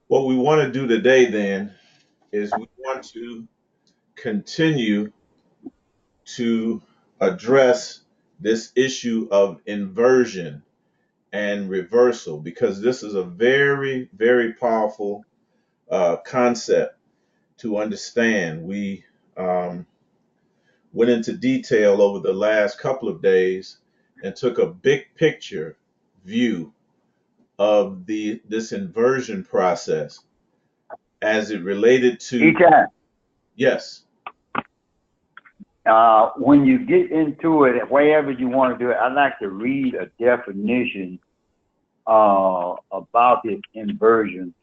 What we want to do today then is we want to continue to address this issue of inversion and reversal because this is a very, very powerful concept to understand. We um, went into detail over the last couple of days and took a big picture view of this inversion process as it related to Eitai, yes. when you get into it, wherever you want to do it, I'd like to read a definition about this inversion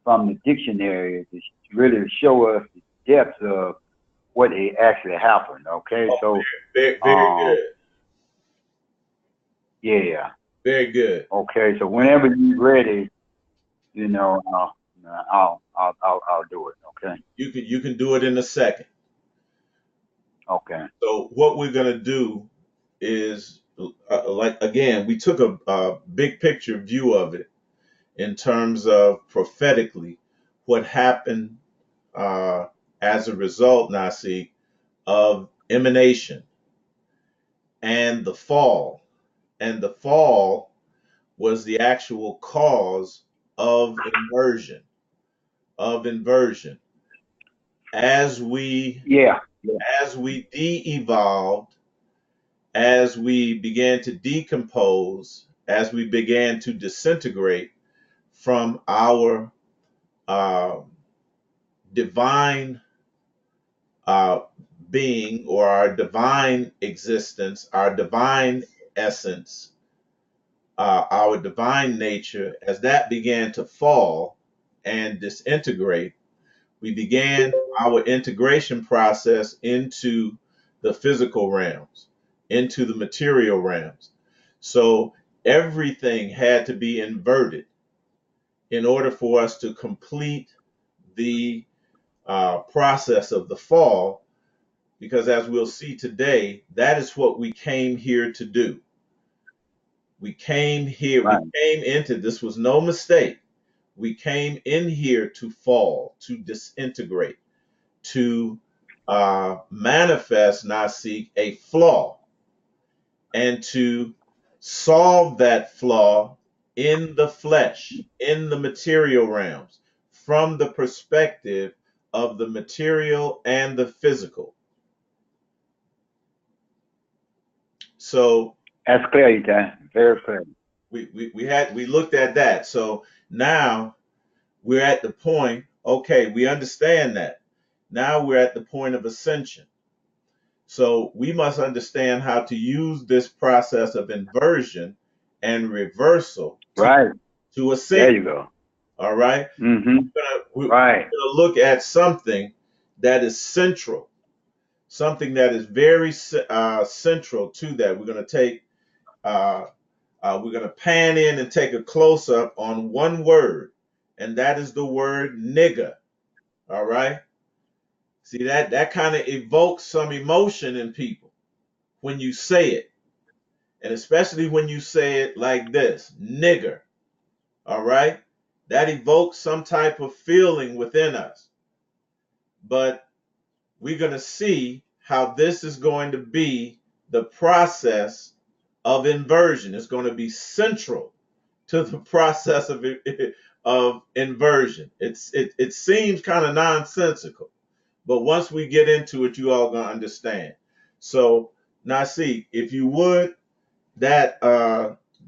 from the dictionary to really show us the depth of what it actually happened. Okay, Oh, so very, very um, good. yeah, Very good. okay, so whenever you're ready, I'll do it. Okay, You can do it in a second. okay, So what we're going to do is like again, we took a big picture view of it in terms of prophetically what happened uh, as a result, Nasi, of emanation and the fall. And the fall was the actual cause of inversion, of inversion. As we yeah, yeah, as we de-evolved, as we began to decompose, as we began to disintegrate from our uh, divine uh, being or our divine existence, our divine essence, our divine nature, as that began to fall and disintegrate, we began our integration process into the physical realms, into the material realms. So everything had to be inverted in order for us to complete the process of the fall, because as we'll see today, that is what we came here to do. We came here, we right. came into this was no mistake. We came in here to fall, to disintegrate, to manifest, not seek a flaw, and to solve that flaw in the flesh, in the material realms, from the perspective of the material and the physical. So That's clear, Eitai. Very clear. we looked at that. So now we're at the point, okay, we understand that. Now we're at the point of ascension. So we must understand how to use this process of inversion and reversal Right. to There ascend. you go. All right. Mm-hmm. We're Right. going to look at something that is central, something that is very central to that. We're going to uh, we're going to pan in and take a close up on one word, and that is the word nigger. All right. See that kind of evokes some emotion in people when you say it, and especially when you say it like this, nigger. All right. That evokes some type of feeling within us. But we're going to see how this is going to be the process of inversion. It's going to be central to the process of inversion. It seems kind of nonsensical, but once we get into it, you all gonna understand. So, Nasi, if you would, that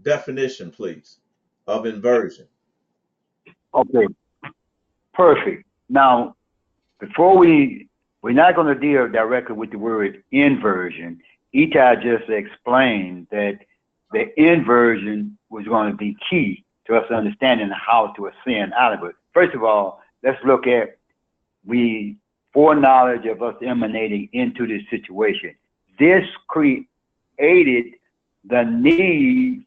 definition, please, of inversion. Okay. Perfect. Now, before we're not going to deal directly with the word inversion. Eitai just explained that the inversion was going to be key to us understanding how to ascend out of it. First of all, let's look at we foreknowledge of us emanating into this situation. This created the need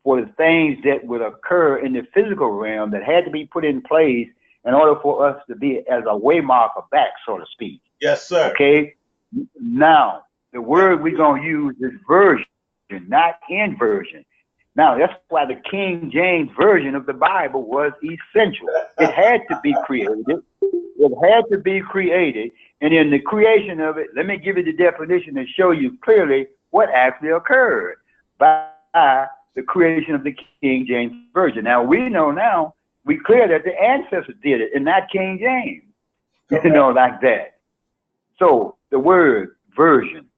for the things that would occur in the physical realm that had to be put in place in order for us to be as a way marker back, so to speak. Yes, sir. Okay? Now, the word we're going to use is version, not inversion. Now, that's why the King James Version of the Bible was essential. It had to be created. It had to be created. And in the creation of it, let me give you the definition and show you clearly what actually occurred by the creation of the King James Version. Now, we know now, we clear that the ancestors did it and not King James, like that. So the word version,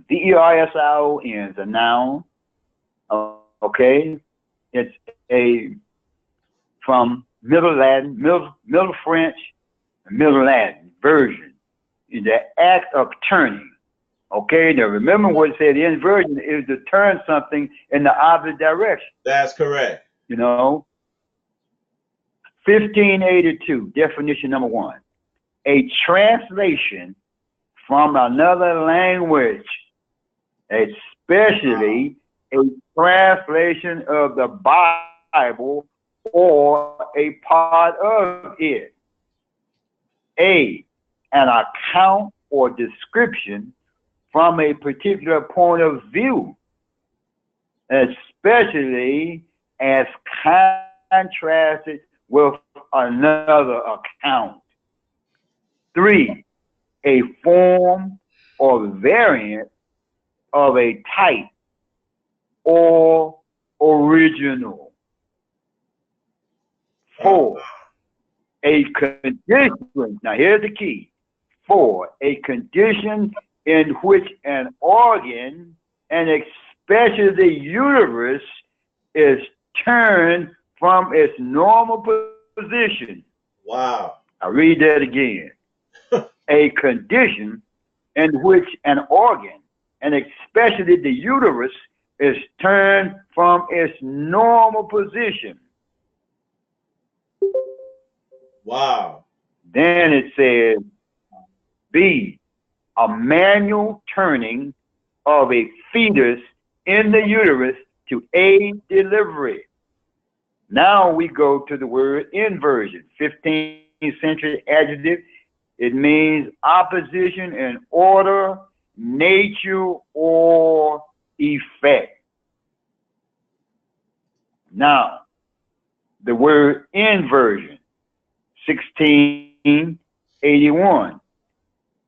V-E-R-S-I-O-N, is a noun. Okay, it's from Middle Latin, Middle French, Middle Latin version. In the act of turning. Okay, now remember what it said. Inversion is to turn something in the opposite direction. That's correct. 1582, definition number 1. A translation from another language, especially a translation of the Bible or a part of it. An account or description from a particular point of view, especially as contrasted with another account. 3, a form or variant of a type or original. 4, a condition. Now here's the key. 4, a condition in which an organ, and especially the uterus, is turned from its normal position. Wow. I'll read that again. A condition in which an organ, and especially the uterus, is turned from its normal position. Wow. Then it says, B, a manual turning of a fetus in the uterus to aid delivery. Now we go to the word inversion, 15th century adjective. It means opposition in order, nature, or effect. Now, the word inversion, 1681.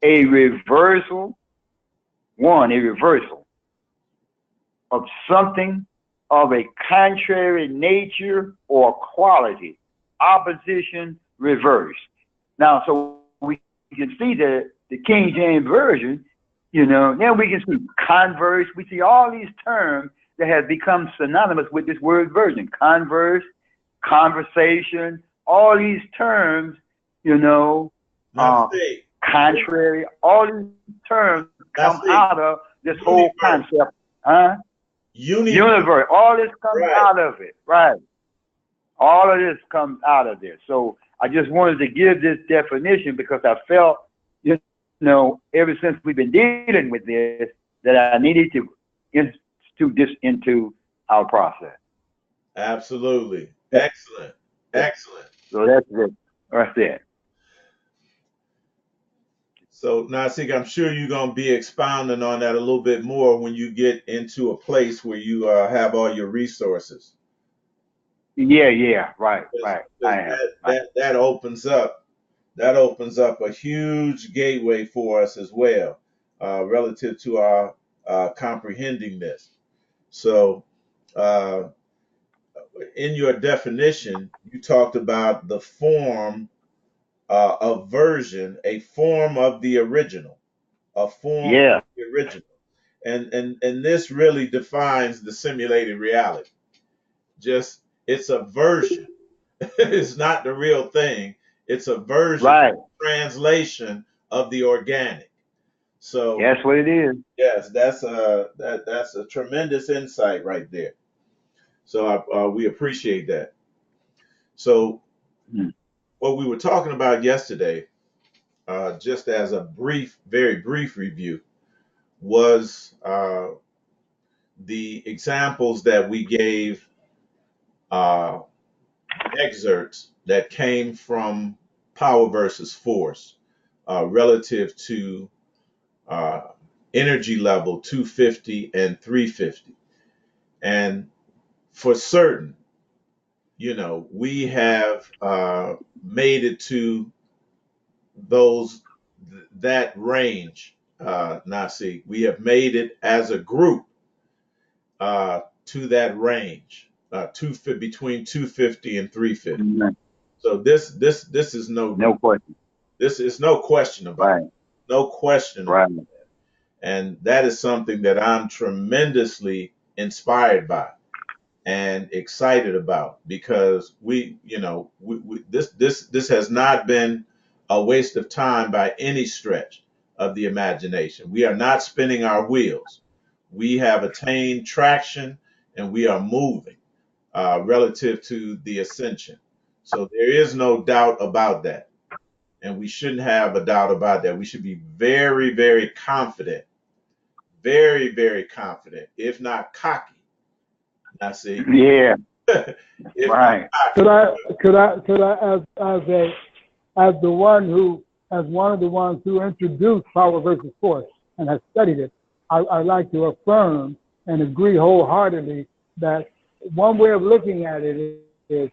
A reversal of something of a contrary nature or quality. Opposition, reverse. Now, so we can see that the King James Version, then we can see converse. We see all these terms that have become synonymous with this word version. Converse, conversation, all these terms, contrary, all these terms come out of this whole concept. Universe. All this comes out of it. Right. All of this comes out of this. So I just wanted to give this definition because I felt, ever since we've been dealing with this, that I needed to institute this into our process. Absolutely. Excellent. Excellent. So that's it. That's it. So Nasik, I'm sure you're going to be expounding on that a little bit more when you get into a place where you have all your resources. Yeah, right. That opens up a huge gateway for us as well, relative to our comprehending this. So, in your definition, you talked about the form of version, a form of the original, of the original, and this really defines the simulated reality. Just it's a version. It's not the real thing. It's a version, translation of the organic. So that's what it is. Yes, that's a tremendous insight right there. So we appreciate that. So what we were talking about yesterday, just as a very brief review, was the examples that we gave, excerpts that came from Power versus Force, relative to energy level 250 and 350. And for certain, we have made it to those that range. Nasi, we have made it as a group to that range, between 250 and 350. Mm-hmm. So this is No question. this is no question about Right. it. No question about Right. it. And that is something that I'm tremendously inspired by and excited about, because this has not been a waste of time by any stretch of the imagination. We are not spinning our wheels. We have attained traction and we are moving relative to the ascension. So there is no doubt about that. And we shouldn't have a doubt about that. We should be very, very confident, very, very confident, if not cocky. I see. Yeah. If not Right. Could I as one of the ones who introduced power versus force and has studied it, I like to affirm and agree wholeheartedly that one way of looking at it is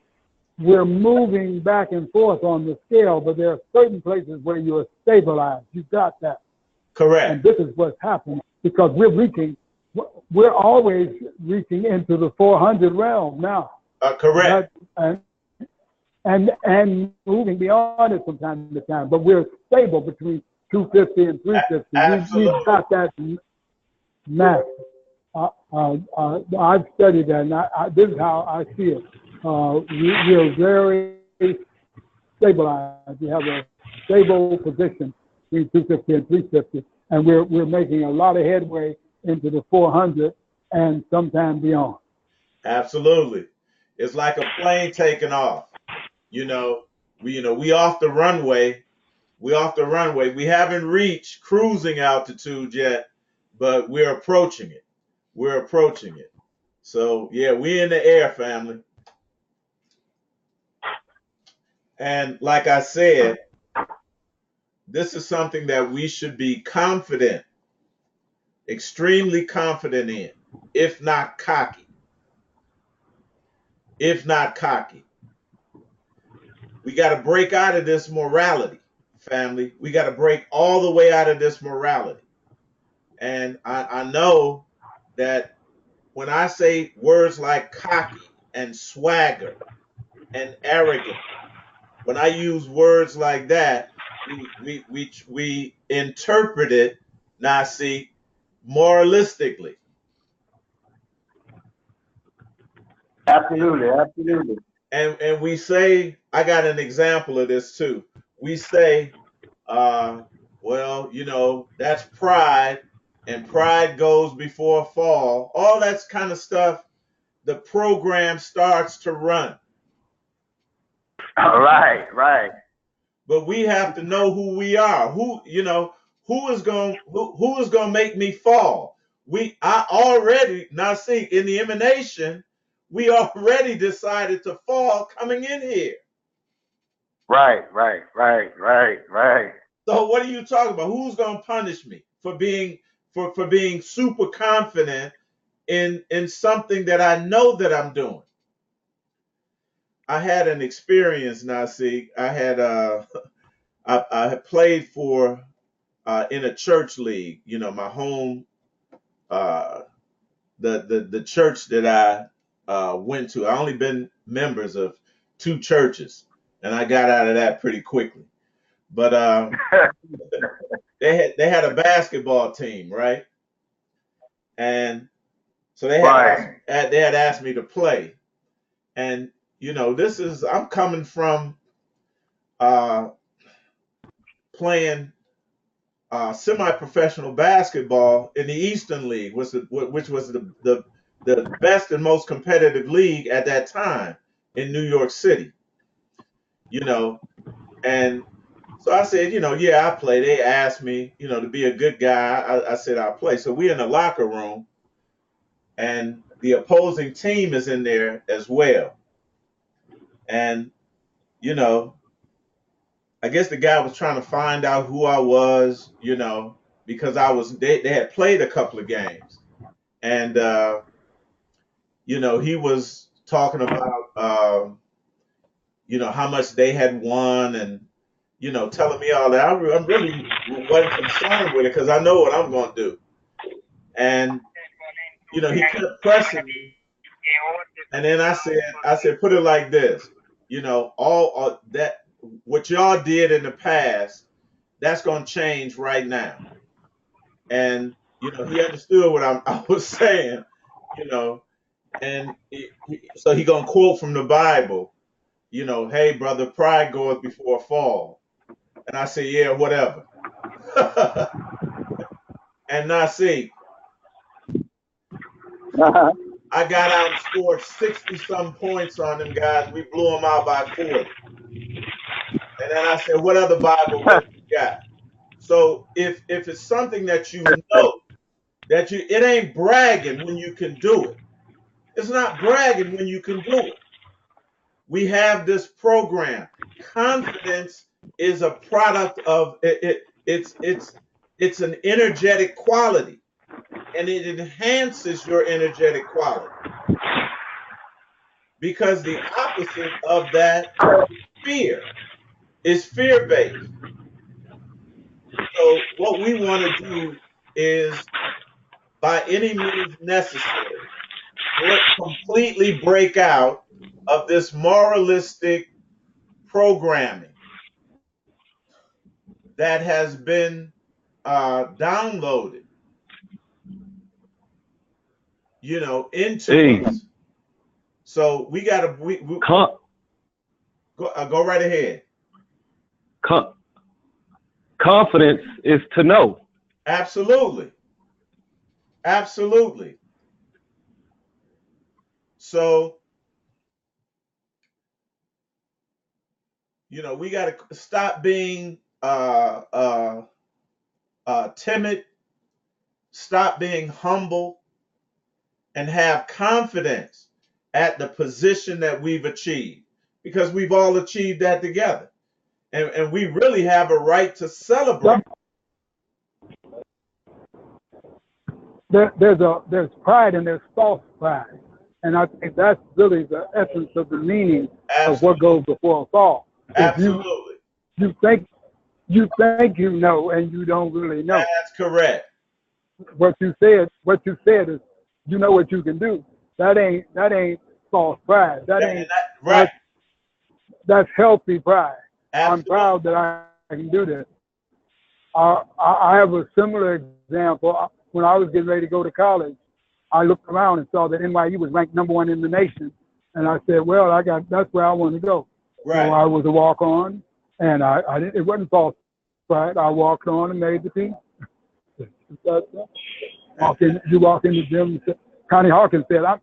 we're moving back and forth on the scale, but there are certain places where you're stabilized. You got that. correct. And this is what's happening because we're always reaching into the 400 realm now. Correct. And moving beyond it from time to time, but we're stable between 250 and 350. Absolutely. We've got that max. I've studied that, and this is how I see it. We're very stabilized. We have a stable position between 250 and 350, and we're making a lot of headway into the 400 and sometime beyond. Absolutely. It's like a plane taking off. We off the runway. We off the runway. We haven't reached cruising altitude yet, but we're approaching it. We're approaching it. So yeah, we in the air, family. And like I said, this is something that we should be confident, extremely confident in, if not cocky. If not cocky. We got to break out of this morality, family. We got to break all the way out of this morality. And I know that when I say words like cocky and swagger and arrogant, when I use words like that, we interpret it, Nasi, moralistically. Absolutely. Absolutely. And we say, I got an example of this too. We say, well, that's pride, and pride goes before a fall. All that's kind of stuff. The program starts to run, Right. Right. but we have to know who we are. Who is going to make me fall? I already now see in the emanation, we already decided to fall coming in here. Right. Right. Right. Right. Right. So what are you talking about? Who's going to punish me for being super confident in something that I know that I'm doing? I had an experience, Nasi. I had I had played for in a church league. My home, the church that I went to. I only been members of 2 churches, and I got out of that pretty quickly. But they had a basketball team, right? And so they Right. had asked me to play. And I'm coming from uh, playing semi-professional basketball in the Eastern League, which was the best and most competitive league at that time in New York City. And so I said, yeah, I play. They asked me, to be a good guy. I said I'll play. So we're in the locker room, and the opposing team is in there as well. And I guess the guy was trying to find out who I was, because they had played a couple of games, and he was talking about, how much they had won and, telling me all that. I'm really wasn't concerned with it because I know what I'm going to do. And, he kept pressing me. And then I said, put it like this, all that, what y'all did in the past, that's going to change right now. And, he understood what I was saying, you know, and so he going to quote from the Bible, hey, brother, pride goeth before a fall. And I say, yeah, whatever. And now see, I got out and scored 60 some points on them guys. We blew them out by 40. And then I said, what other Bible verse you got? So if it's something that it ain't bragging when you can do it. It's not bragging when you can do it. We have this program. Confidence is a product of it's an energetic quality, and it enhances your energetic quality, because the opposite of that fear is fear-based. So what we want to do is, by any means necessary, completely break out of this moralistic programming that has been downloaded, into us. So we got to go right ahead. Confidence is to know. Absolutely. Absolutely. So, we got to stop being timid, stop being humble, and have confidence at the position that we've achieved, because we've all achieved that together. And we really have a right to celebrate. There's pride and there's false pride. And I think that's really the essence of the meaning of what goes before a fall. Absolutely. You think you know and you don't really know. That's correct. What you said is, you know what you can do. That ain't false pride. Right. That's healthy pride. Absolutely. I'm proud that I can do this. I have a similar example. When I was getting ready to go to college, I looked around and saw that NYU was ranked #1 in the nation, and I said, "Well, that's where I want to go." Right. So I was a walk-on, and it wasn't false pride. I walked on and made the team. You walk in the gym. Connie Hawkins said, I'm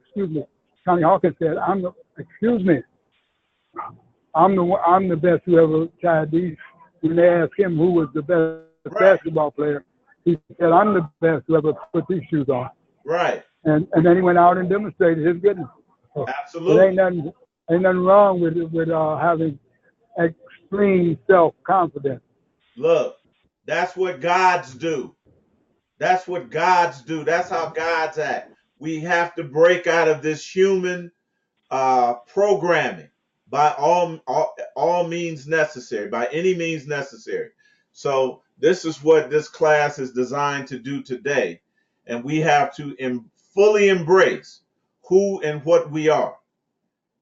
the best who ever tried these. When they asked him who was the best basketball player, he said, I'm the best who ever put these shoes on. Right. And then he went out and demonstrated his goodness. So absolutely. Ain't nothing wrong with having extreme self-confidence. Look, that's what gods do. That's what gods do. That's how gods act. We have to break out of this human programming by all means necessary, by any means necessary. So this is what this class is designed to do today. And we have to fully embrace who and what we are,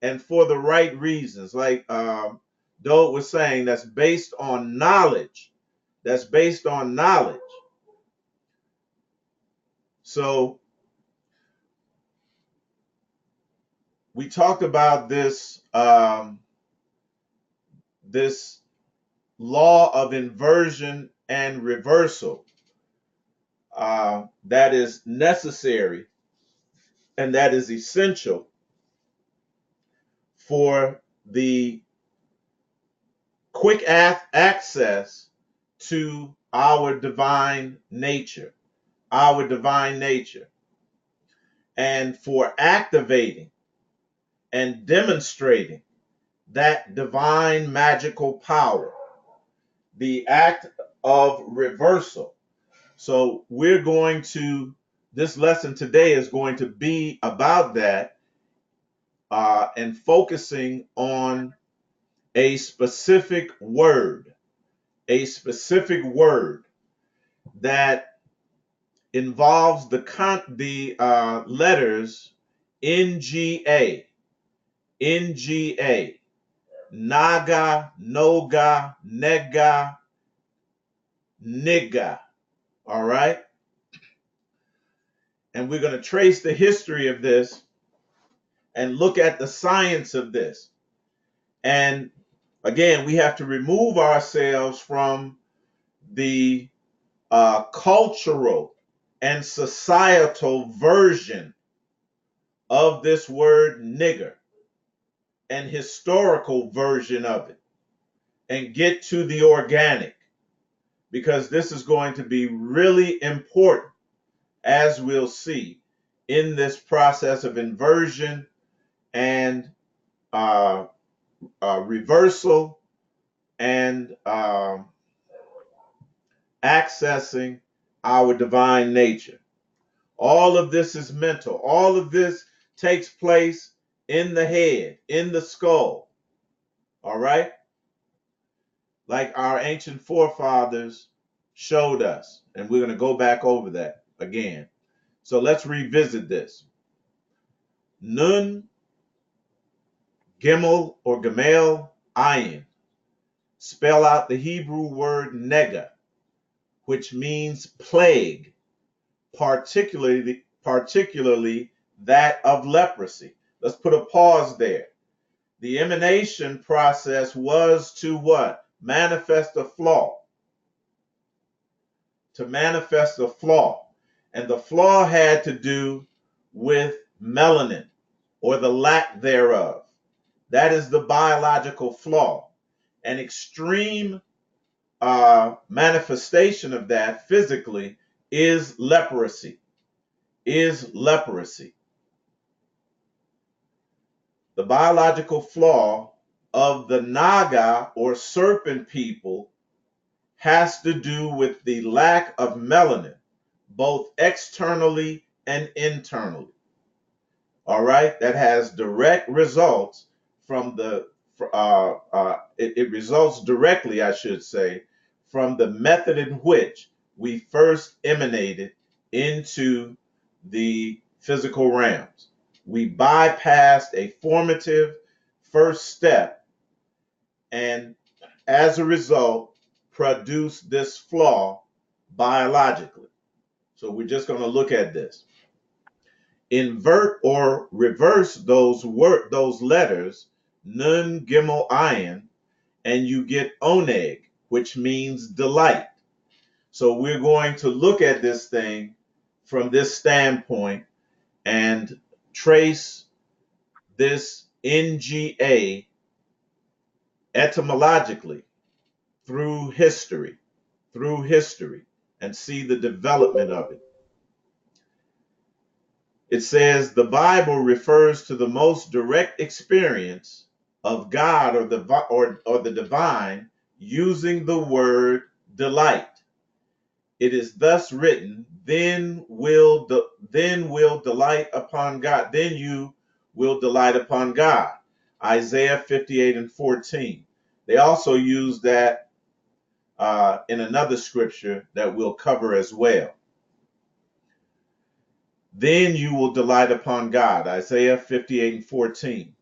and for the right reasons. Like Doe was saying, that's based on knowledge. That's based on knowledge. So we talked about this this law of inversion and reversal that is necessary and that is essential for the quick access to our divine nature, and for activating and demonstrating that divine magical power, the act of reversal. So this lesson today is going to be about that, and focusing on a specific word that involves the letters NGA, Naga, Noga, Nega, Nigger. All right. And we're going to trace the history of this and look at the science of this. And again, we have to remove ourselves from the cultural and societal version of this word nigger and historical version of it and get to the organic, because this is going to be really important, as we'll see, in this process of inversion and reversal and accessing our divine nature. All of this is mental. All of this takes place in the head, in the skull. All right? Like our ancient forefathers showed us. And we're going to go back over that again. So let's revisit this. Nun, Gimel, or Gimel, Ayin spell out the Hebrew word nega, which means plague, particularly that of leprosy. Let's put a pause there. The emanation process was to what? Manifest a flaw. To manifest a flaw. And the flaw had to do with melanin, or the lack thereof. That is the biological flaw. An extreme manifestation of that physically is leprosy. The biological flaw of the Naga or serpent people has to do with the lack of melanin, both externally and internally. All right, that has direct results from it results directly, I should say, from the method in which we first emanated into the physical realms. We bypassed a formative first step, and as a result, produced this flaw biologically. So we're just going to look at this. Invert or reverse those letters, Nun, Gimel, Ayin, and you get Oneg, which means delight. So we're going to look at this thing from this standpoint and trace this NGA etymologically through history, and see the development of it. It says the Bible refers to the most direct experience of God or the divine using the word delight. It is thus written, then will delight upon God. Then you will delight upon God. Isaiah 58:14. They also use that in another scripture that we'll cover as well. Then you will delight upon God. Isaiah 58:14.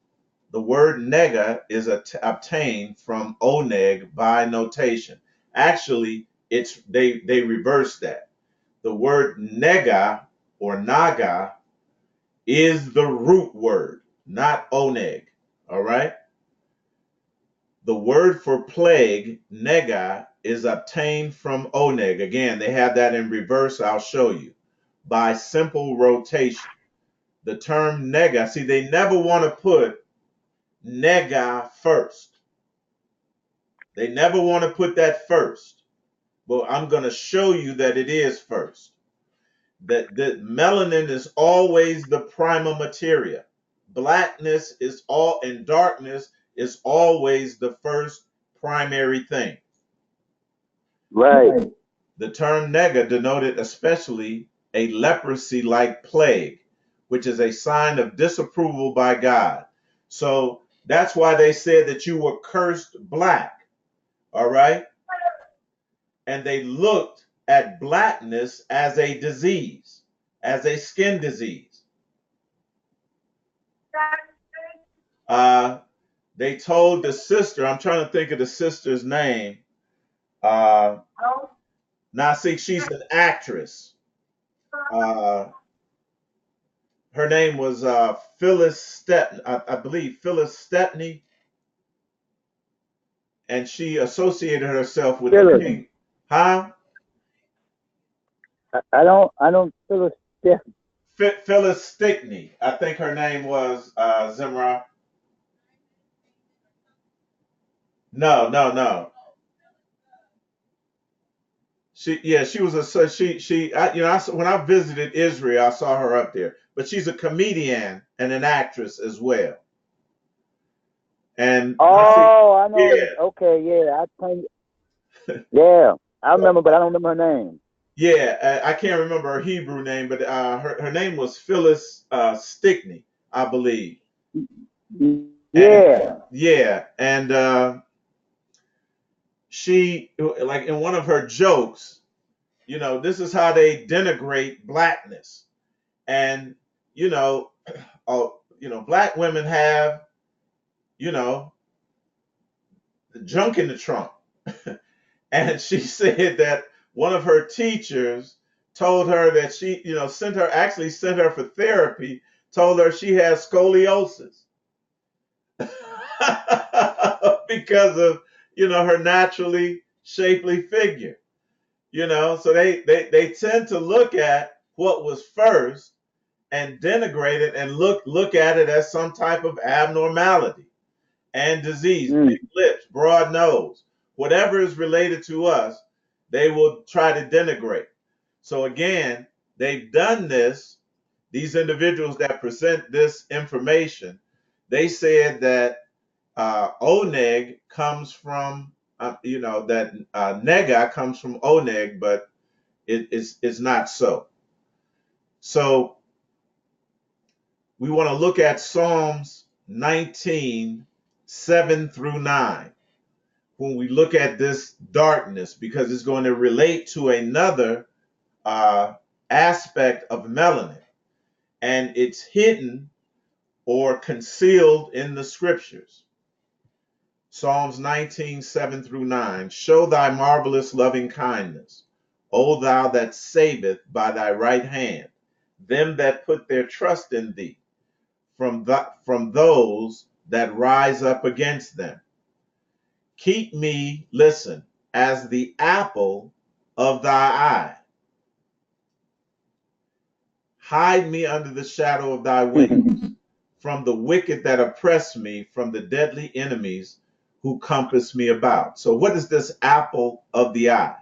The word nega is obtained from oneg by notation. Actually, they reverse that. The word nega or naga is the root word, not oneg. All right? The word for plague, nega, is obtained from oneg. Again, they have that in reverse. I'll show you. By simple rotation. The term nega, see, they never want to put nega first. They never want to put that first. But I'm going to show you that it is first. That melanin is always the prima materia. Blackness is all, and darkness is always the first primary thing. Right. The term nega denoted especially a leprosy-like plague, which is a sign of disapproval by God. So that's why they said that you were cursed black. All right. And they looked at blackness as a disease, as a skin disease. They told the sister, I'm trying to think of the sister's name. Now, see, she's an actress. Uh, her name was Phyllis Stepney, I believe Phyllis Stepney, and she associated herself with the Phyllis. king. Huh? I don't feel a stiff. Phyllis Stickney, I think her name was Zimra. No, no, no. She was when I visited Israel, I saw her up there. But she's a comedian and an actress as well. And I know. yeah, Okay, yeah, yeah, I remember, but I don't remember her name. yeah, I can't remember her Hebrew name, but her name was Phyllis Stickney, I believe. Yeah. And she, like in one of her jokes, this is how they denigrate blackness. And you know, black women have, the junk in the trunk. And she said that one of her teachers told her that she, sent her for therapy, told her she has scoliosis because of, her naturally shapely figure. So they tend to look at what was first and denigrate it and look at it as some type of abnormality and disease. Big lips, broad nose, whatever is related to us, they will try to denigrate. So again, they've done this. These individuals that present this information, they said that oneg comes from, that nega comes from oneg, but it's not so. So we want to look at Psalms 19, 7 through 9. When we look at this darkness, because it's going to relate to another aspect of melanin, and it's hidden or concealed in the scriptures. Psalms 19, 7 through 9. Show thy marvelous loving kindness, O thou that saveth by thy right hand, them that put their trust in thee, from those that rise up against them. Keep me, listen, as the apple of thy eye. Hide me under the shadow of thy wings, from the wicked that oppress me, from the deadly enemies who compass me about. So what is this apple of the eye?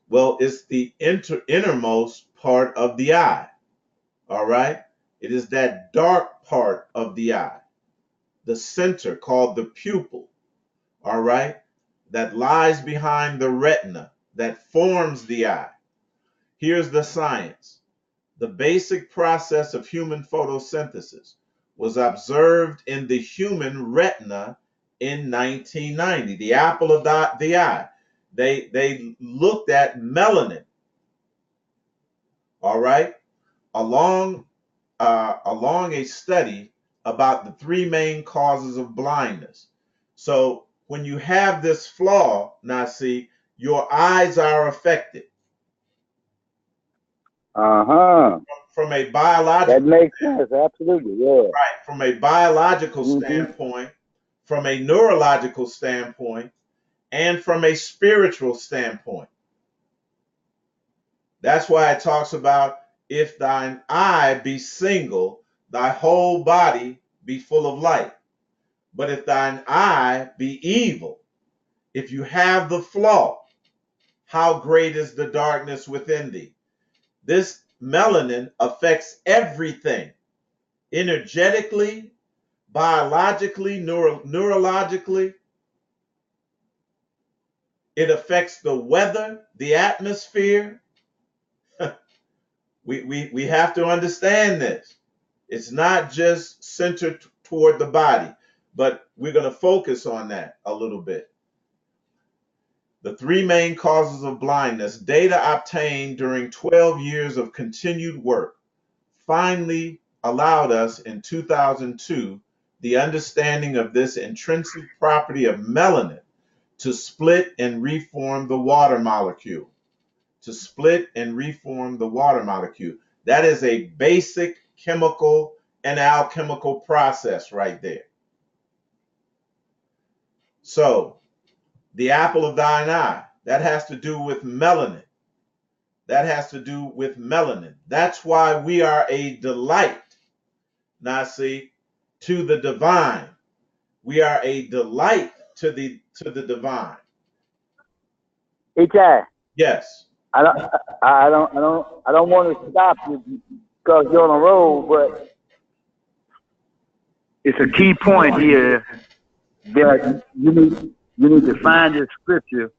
Well, it's the innermost part of the eye. All right? It is that dark part of the eye, the center called the pupil. All right? That lies behind the retina, that forms the eye. Here's the science. The basic process of human photosynthesis was observed in the human retina in 1990, the apple of the eye. They looked at melanin, all right, along a study about the three main causes of blindness. So when you have this flaw, now see, your eyes are affected. From a biological, that makes sense. Absolutely, yeah. right, from a biological standpoint, from a neurological standpoint, and from a spiritual standpoint. That's why it talks about if thine eye be single, thy whole body be full of light. But if thine eye be evil, if you have the flaw, how great is the darkness within thee? This melanin affects everything, energetically, biologically, neurologically. It affects the weather, the atmosphere. we have to understand this. It's not just centered toward the body, but we're going to focus on that a little bit. The three main causes of blindness, data obtained during 12 years of continued work, finally allowed us in 2002 the understanding of this intrinsic property of melanin to split and reform the water molecule. To split and reform the water molecule. That is a basic chemical and alchemical process right there. So, the apple of thine eye, that has to do with melanin. That has to do with melanin. That's why we are a delight, Nasi, to the divine. We are a delight to the divine. Eitai, Yes. I don't want to stop you because you're on the road, but it's a key point here that you need to find this scripture.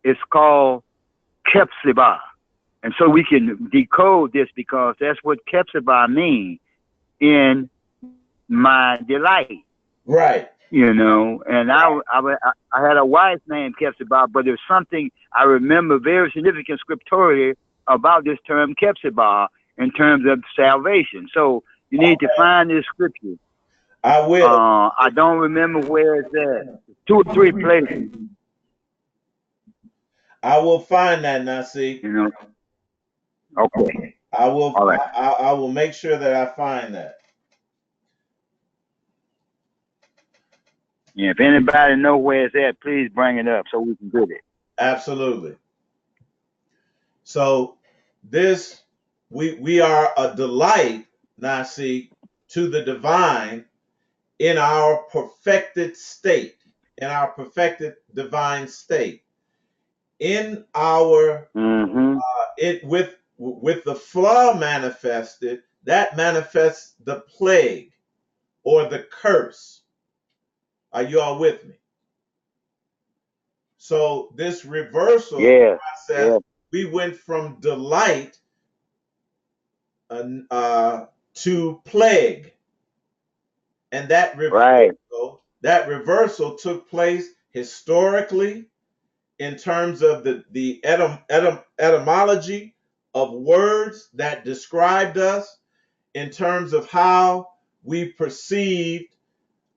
It's called Kepzibah. And so we can decode this because that's what Kepzibah means, in my delight. Right. You know, and I had a wife named Kepzibah, but there's something I remember very significant scripturally about this term Kepzibah in terms of salvation. So you need to find this scripture. I will. I don't remember where it's at. 2 or 3 places. I will find that, Nasi. You know. Okay. I will. All right. I will make sure that I find that. Yeah, if anybody know where it's at, please bring it up so we can get it. Absolutely. So this we are a delight, Nasi, to the divine in our perfected state, in our perfected divine state. In our it with the flaw manifested, that manifests the plague or the curse. Are you all with me? So this reversal process, we went from delight to plague, and that reversal took place historically in terms of the etymology of words that described us, in terms of how we perceived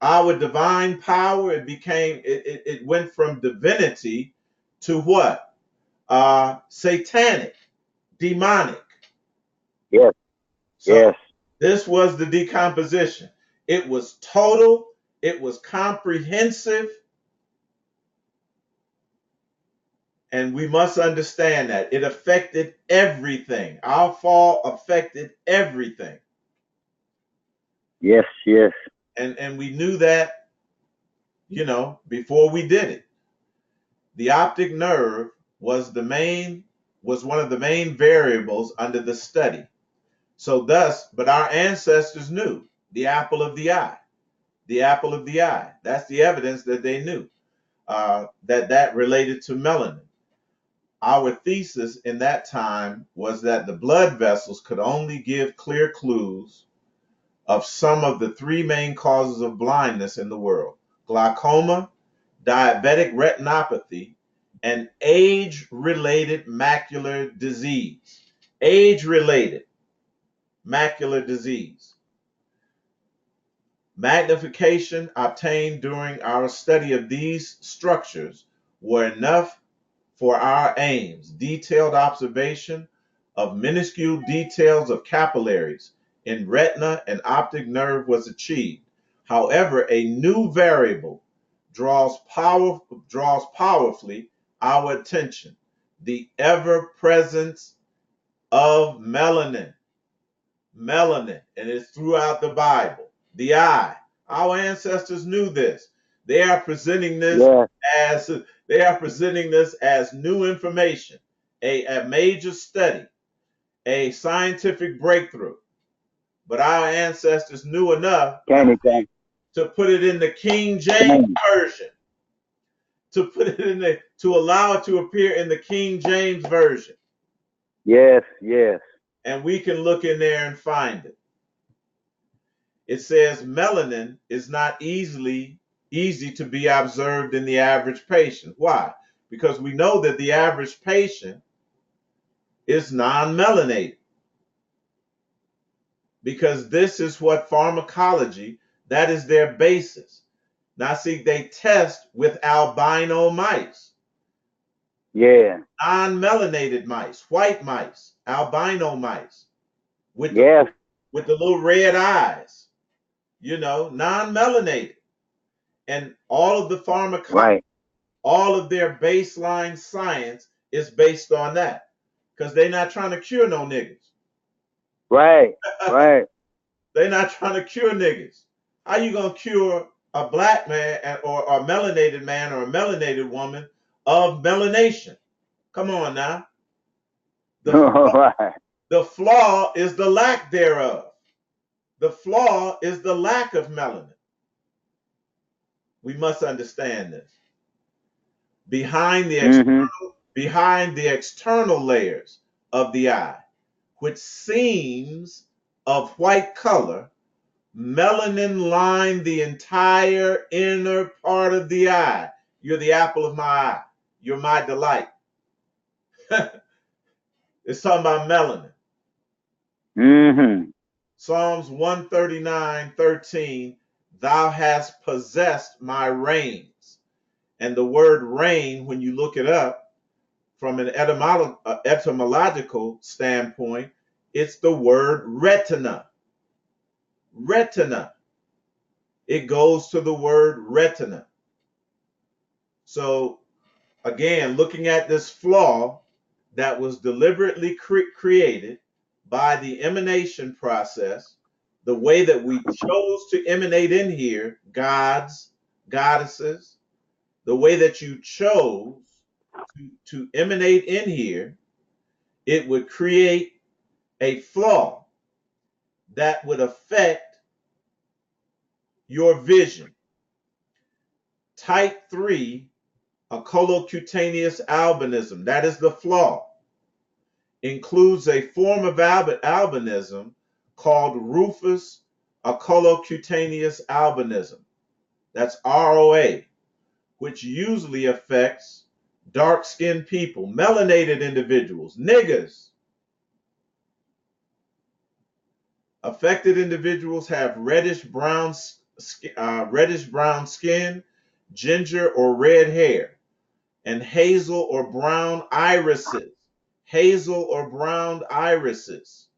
our divine power. It went from divinity to what? Satanic, demonic. Yes. So yes. This was the decomposition. It was total, it was comprehensive, and we must understand that it affected everything. Our fall affected everything. Yes, yes. And we knew that, before we did it. The optic nerve was one of the main variables under the study. So but our ancestors knew the apple of the eye. The apple of the eye. That's the evidence that they knew that related to melanin. Our thesis in that time was that the blood vessels could only give clear clues of some of the 3 main causes of blindness in the world: glaucoma, diabetic retinopathy, and age-related macular disease. Age-related macular disease. Magnification obtained during our study of these structures were enough for our aims. Detailed observation of minuscule details of capillaries in retina and optic nerve was achieved. However, a new variable draws powerfully our attention: the ever-presence of melanin. Melanin, and it's throughout the Bible. The eye. Our ancestors knew this. They are presenting this as new information, a major study, a scientific breakthrough. But our ancestors knew enough to put it in the King James Version, to allow it to appear in the King James Version. Yes, yes. And we can look in there and find it. It says melanin is not easy to be observed in the average patient. Why? Because we know that the average patient is non-melanated. Because this is what pharmacology, that is their basis. Now, see, they test with albino mice. Yeah. Non-melanated mice, white mice, albino mice with Yes. with the little red eyes, non-melanated. And all of the pharmacology, Right. all of their baseline science is based on that. Because they're not trying to cure no niggas. Right. Right. They're not trying to cure niggas. How you gonna cure a black man or a melanated man or a melanated woman of melanation? Come on now. The Right. the flaw is the lack thereof. The flaw is the lack of melanin. We must understand this. Behind the Mm-hmm. external layers of the eye, which seems of white color, melanin line the entire inner part of the eye. You're the apple of my eye. You're my delight. It's talking about melanin. Mm-hmm. Psalms 139:13, thou hast possessed my reins. And the word rein, when you look it up from an etymological standpoint, it's the word retina. Retina. It goes to the word retina. So again, looking at this flaw that was deliberately created by the emanation process, the way that we chose to emanate in here, gods, goddesses, the way that you chose to emanate in here, it would create a flaw that would affect your vision. Type 3, a colocutaneous albinism, that is the flaw, includes a form of albinism called rufous acolocutaneous albinism. That's ROA, which usually affects dark-skinned people, melanated individuals, niggers. Affected individuals have reddish brown skin, ginger or red hair, and hazel or brown irises. Hazel or brown irises.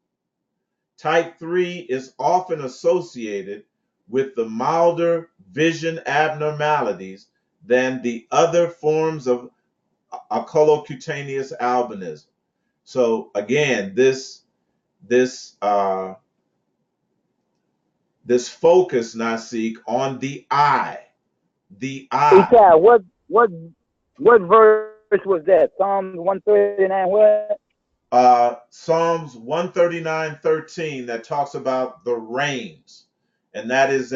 Type 3 is often associated with the milder vision abnormalities than the other forms of acolocutaneous albinism. So again, this focus, Nasik, on the eye. The eye. Eitai, what verse was that? Psalm 139 what? Psalms 139:13 that talks about the rains. And that is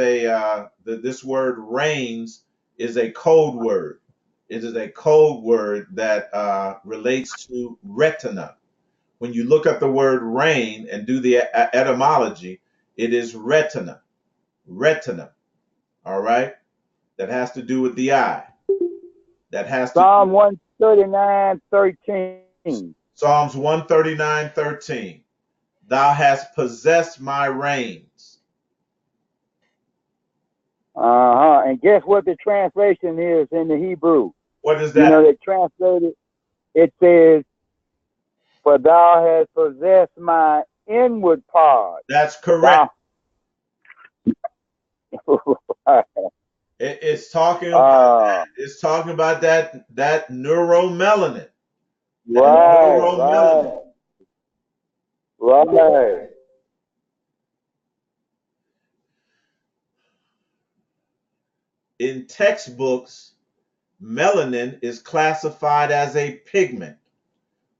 this word rains is a code word. It is a code word that relates to retina. When you look at the word rain and do the etymology, it is retina. Retina. All right? That has to do with the eye. That has to Psalm 139:13. Psalms 139:13. Thou hast possessed my reins. Uh-huh. And guess what the translation is in the Hebrew? What is You that? know, they translated, it says, for thou hast possessed my inward part. That's correct. Thou. It's talking about that neuromelanin. That neuromelanin. Right. In textbooks, melanin is classified as a pigment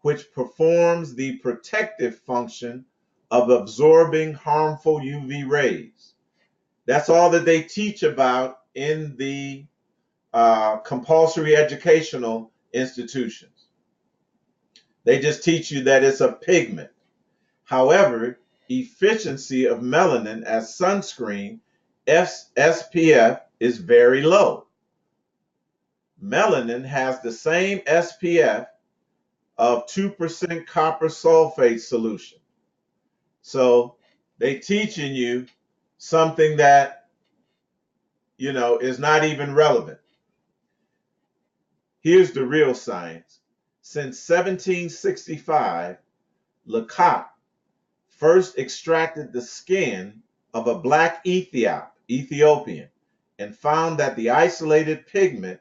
which performs the protective function of absorbing harmful UV rays. That's all that they teach about in the compulsory educational institutions. They just teach you that it's a pigment. However, efficiency of melanin as sunscreen, SPF, is very low. Melanin has the same SPF of 2% copper sulfate solution. So they teaching you something that, is not even relevant. Here's the real science. Since 1765, Lecoq first extracted the skin of a black Ethiopian and found that the isolated pigment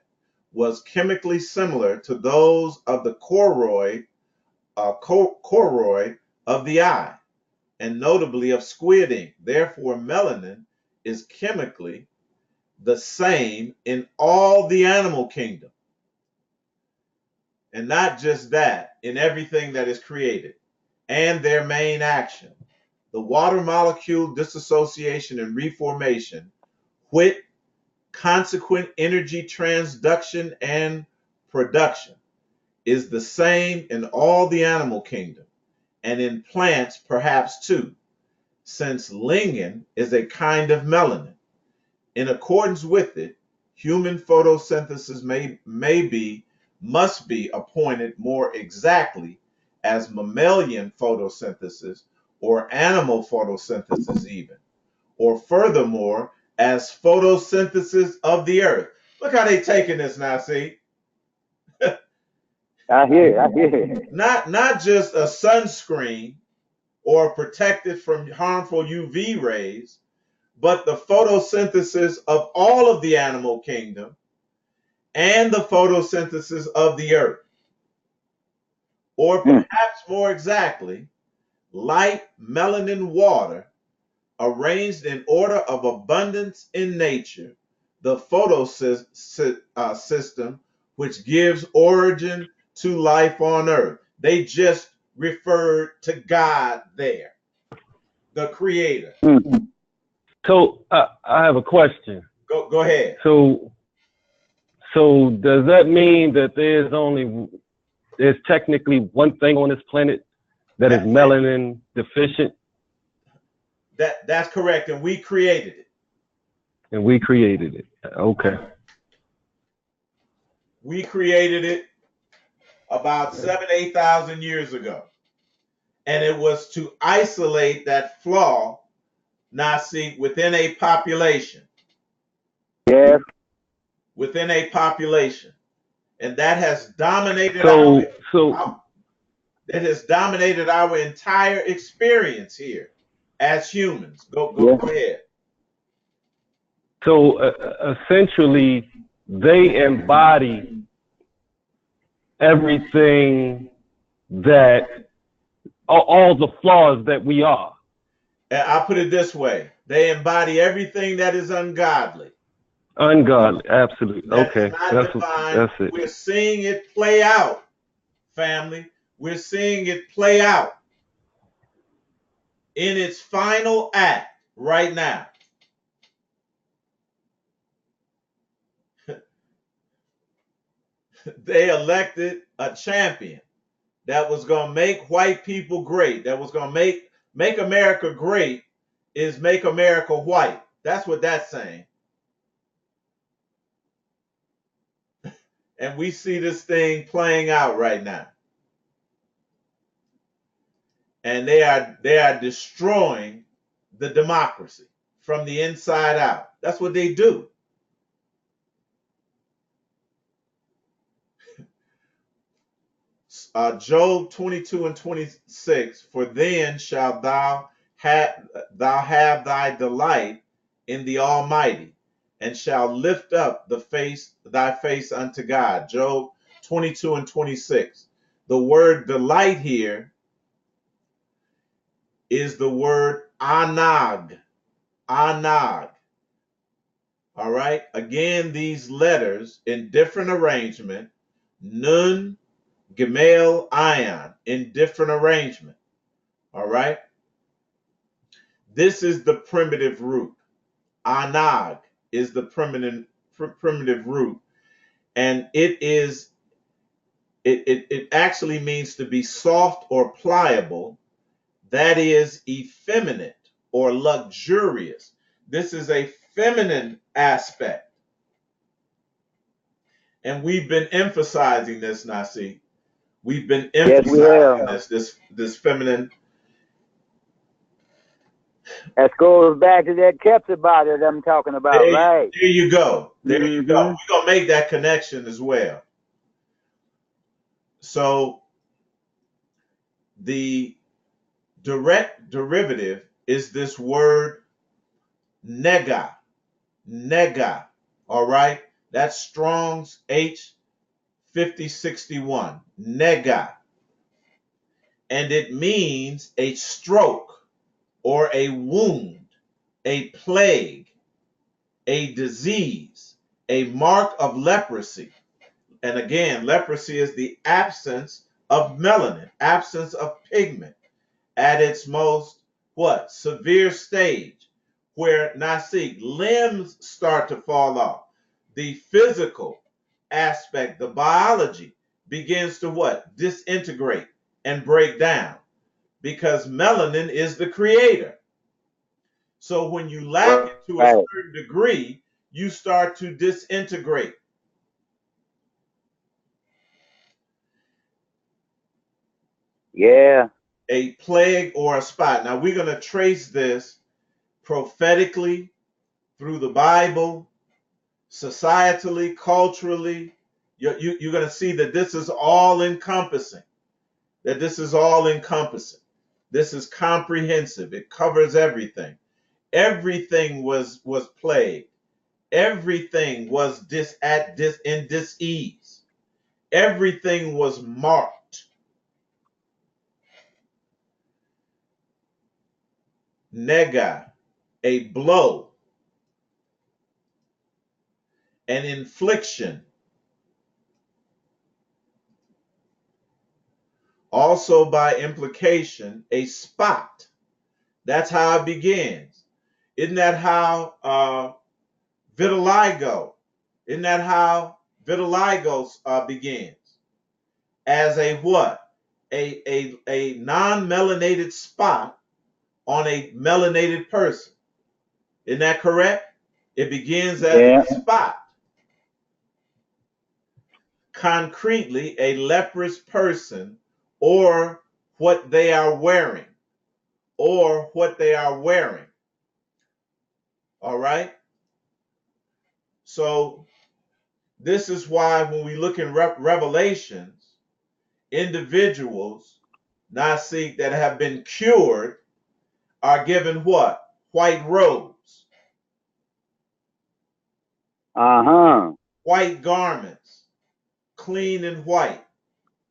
was chemically similar to those of the choroid of the eye, and notably of squid ink. Therefore, melanin is chemically the same in all the animal kingdom. And not just that, in everything that is created. And their main action, the water molecule dissociation and reformation, with consequent energy transduction and production, is the same in all the animal kingdom, and in plants perhaps too, since lignin is a kind of melanin. In accordance with it, human photosynthesis must be appointed more exactly as mammalian photosynthesis or animal photosynthesis even, or furthermore as photosynthesis of the earth. Look how they taking this now, see? I hear. Not just a sunscreen or protected from harmful UV rays, but the photosynthesis of all of the animal kingdom and the photosynthesis of the earth. Or perhaps more exactly, light, melanin, water, arranged in order of abundance in nature, the photosystem which gives origin to life on earth. They just referred to God there, the creator. So I have a question. Go ahead. So does that mean that there's technically one thing on this planet that is melanin deficient? That's correct, and we created it. And we created it. Okay. We created it about 8,000 years ago. And it was to isolate that flaw, Nasi, within a population. Yes. Within a population. And that has dominated it has dominated our entire experience here as humans. Go ahead. So essentially, they embody everything that all the flaws that we are. I'll put it this way: they embody everything that is ungodly. Ungodly, absolutely. Okay, that's it. We're seeing it play out, family. We're seeing it play out in its final act right now. They elected a champion that was going to make white people great, that was going to make America great, is make America white. That's what that's saying. And we see this thing playing out right now. And they are destroying the democracy from the inside out. That's what they do. Job 22 and 26, for then shalt thou have thy delight in the Almighty, and shall lift up thy face unto God. Job 22 and 26. The word delight here is the word anag. Anag. All right. Again, these letters in different arrangement. Nun, Gimel, Ayin, in different arrangement. All right. This is the primitive root. Anag is the primitive root, and it actually means to be soft or pliable, that is effeminate or luxurious. This is a feminine aspect. And we've been emphasizing this, Nasi. We've been Yes, we have. emphasizing this feminine. That goes back to that Kepsi body that I'm talking about, right? There you go. There you go. Mm-hmm. We're gonna make that connection as well. So the direct derivative is this word nega. Nega. All right. That's Strong's H5061. Nega. And it means a stroke or a wound, a plague, a disease, a mark of leprosy. And again, leprosy is the absence of melanin, absence of pigment at its most what? Severe stage, where Nasik limbs start to fall off. The physical aspect, the biology begins to what? Disintegrate and break down because melanin is the creator. So when you lack it to a Right. certain degree, you start to disintegrate. Yeah. A plague or a spot. Now we're going to trace this prophetically through the Bible, societally, culturally. You're going to see that this is all encompassing, that this is all encompassing. This is comprehensive. It covers everything. Everything was plagued. Everything was in dis-ease. Everything was marked. Nega, a blow, an infliction. Also, by implication, a spot. That's how it begins. Isn't that how vitiligo? Isn't that how vitiligo begins? As a what? A non-melanated spot on a melanated person. Isn't that correct? It begins as Yeah. a spot. Concretely, a leprous person or what they are wearing. Or what they are wearing. All right? So this is why when we look in Revelations, individuals, Nasik, that have been cured are given what? White robes, Uh-huh. white garments, clean and white.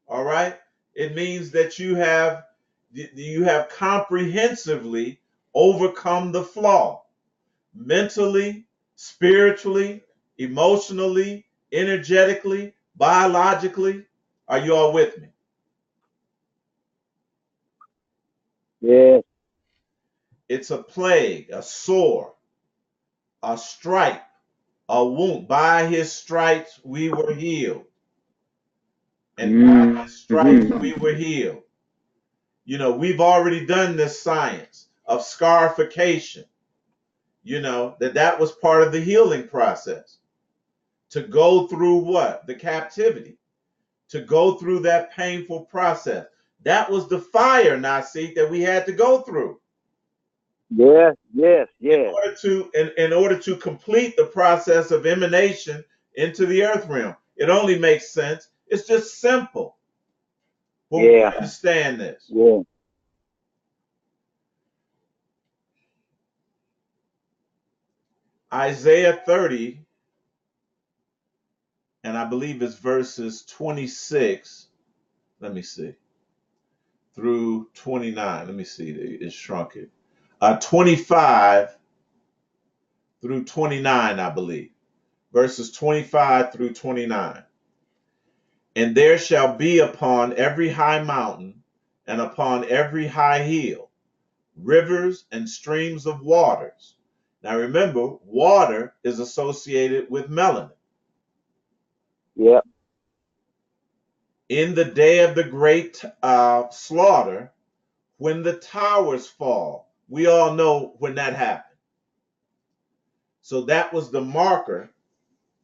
All right? It means that you have comprehensively overcome the flaw mentally, spiritually, emotionally, energetically, biologically. Are you all with me? Yeah. It's a plague, a sore, a stripe, a wound. By his stripes we were healed. And by his stripes Mm-hmm. we were healed. You know, we've already done this science of scarification. You know, that was part of the healing process. To go through what? The captivity. To go through that painful process. That was the fire, Nasi, that we had to go through. Yes, yes, yes. In order to complete the process of emanation into the earth realm. It only makes sense. It's just simple when we Yeah. understand this. Yeah. Isaiah 30, and I believe it's verses 26, let me see, through 29. Let me see, it shrunk it. 25 through 29, I believe. Verses 25 through 29. And there shall be upon every high mountain and upon every high hill rivers and streams of waters. Now remember, water is associated with melanin. Yeah. In the day of the great slaughter, when the towers fall. We all know when that happened. So that was the marker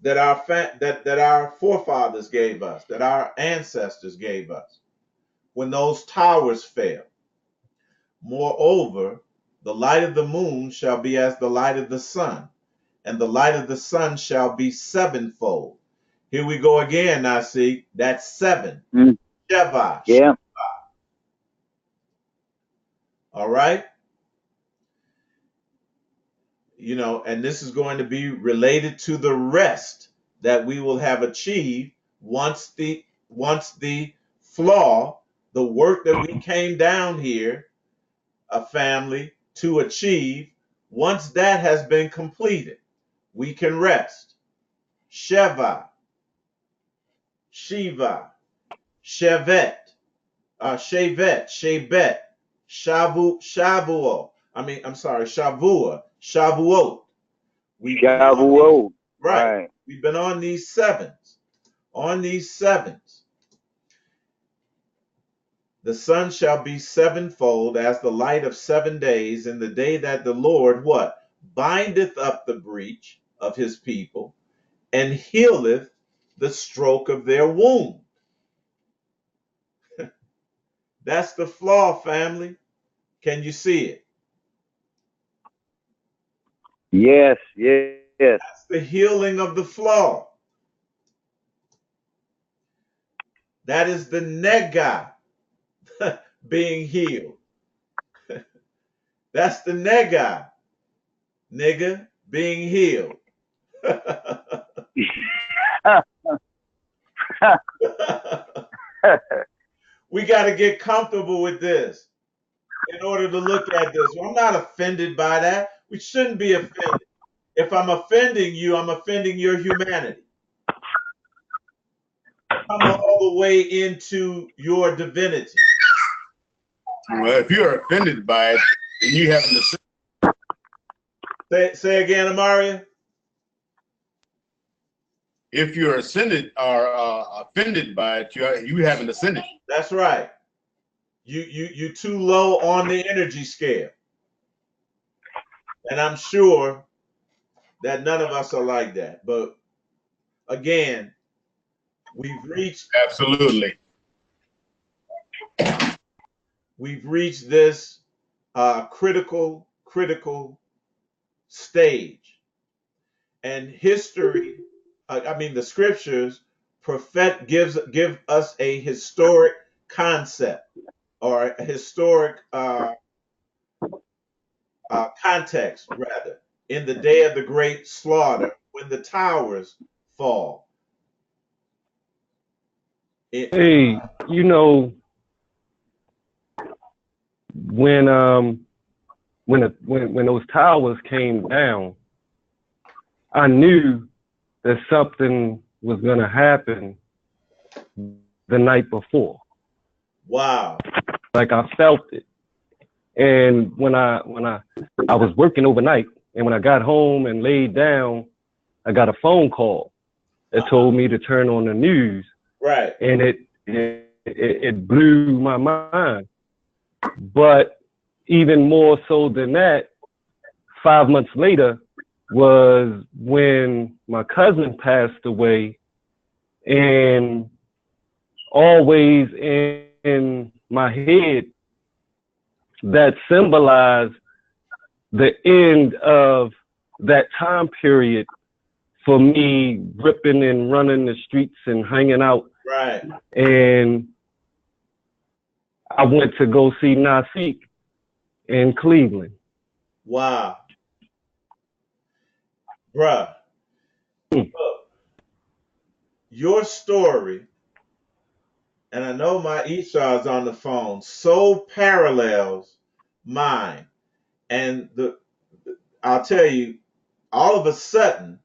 that our forefathers gave us, that our ancestors gave us, when those towers fell. Moreover, the light of the moon shall be as the light of the sun, and the light of the sun shall be sevenfold. Here we go again, now see, that's 7. Sheva. Yeah. All right? You know, and this is going to be related to the rest that we will have achieved once the flaw, the work that we came down here, a family, to achieve, once that has been completed, we can rest. Sheva, Shiva, Shevet, Shevet, Shavuot. Shavua, Shavuot. Shavuot. Right. We've been on these sevens. On these sevens. The sun shall be sevenfold as the light of 7 days in the day that the Lord, what? Bindeth up the breach of his people and healeth the stroke of their wound. That's the flaw, family. Can you see it? Yes, yes. That's the healing of the flaw. That is the nega being healed. That's the nega, nigga, being healed. We got to get comfortable with this in order to look at this. Well, I'm not offended by that. We shouldn't be offended. If I'm offending you, I'm offending your humanity. Come all the way into your divinity. Well, if you're offended by it, then you haven't ascended. Say again, Amaria. If you're ascended or offended by it, you haven't ascended. That's right. You too low on the energy scale. And I'm sure that none of us are like that. But again, we've reached this critical stage. And history, the scriptures give us a historic concept or a historic context, rather, in the day of the great slaughter when the towers fall. Hey, you know, when those towers came down, I knew that something was gonna happen the night before. Wow. Like I felt it. And when I was working overnight, and when I got home and laid down, I got a phone call that told me to turn on the news. Right. And it blew my mind. But even more so than that, 5 months later was when my cousin passed away, and always in my head that symbolized the end of that time period for me ripping and running the streets and hanging out. Right. And I went to go see Nasik in Cleveland. Wow. Bruh. Look, your story, and I know my Esau's on the phone, so parallels mine. And I'll tell you, all of a sudden,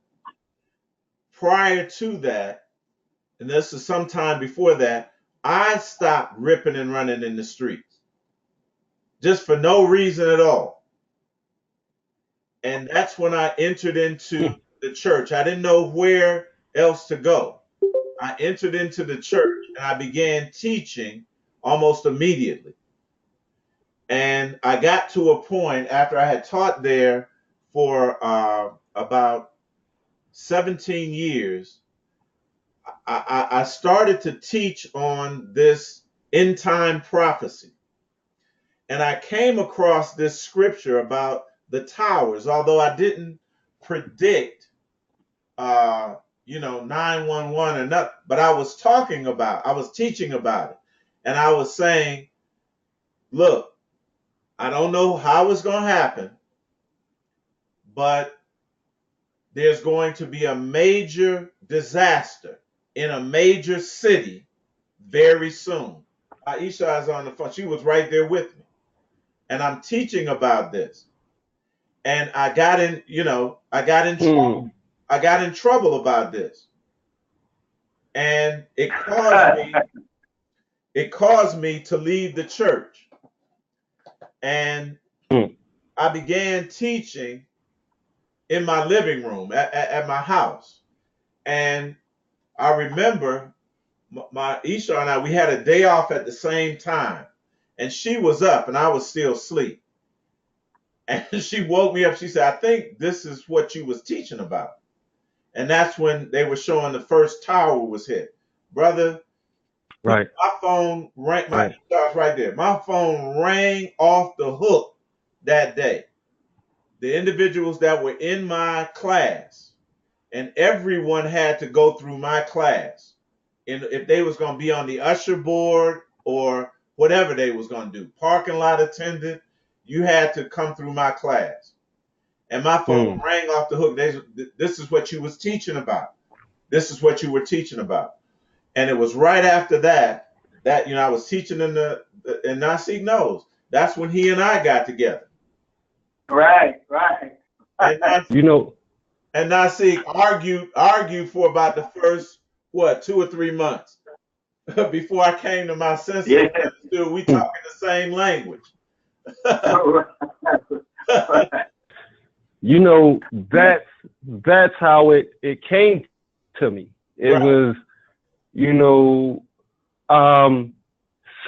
prior to that, and this is sometime before that, I stopped ripping and running in the streets. Just for no reason at all. And that's when I entered into the church. I didn't know where else to go. I entered into the church and I began teaching almost immediately. And I got to a point after I had taught there for about 17 years. I started to teach on this end time prophecy. And I came across this scripture about the towers, although I didn't predict, 911 or nothing, but I was teaching about it. And I was saying, look, I don't know how it's going to happen, but there's going to be a major disaster in a major city very soon. Aisha is on the phone. She was right there with me. And I'm teaching about this. And I got in trouble. I got in trouble about this. And it caused me to leave the church. And I began teaching in my living room at my house. And I remember my Isha and I, we had a day off at the same time. And she was up and I was still asleep. And she woke me up. She said, I think this is what you was teaching about. And that's when they were showing the first tower was hit. Brother, Right. my phone rang, right there. My phone rang off the hook that day. The individuals that were in my class, and everyone had to go through my class. And if they was going to be on the usher board or whatever they was going to do, parking lot attendant, you had to come through my class. And my phone rang off the hook. This is what you was teaching about. This is what you were teaching about. And it was right after that I was teaching in and Nasik knows. That's when he and I got together. Right. And Nasik argued for about the first 2 or 3 months before I came to my senses. Yeah. Still, we talking the same language. That's how it came to me. It was,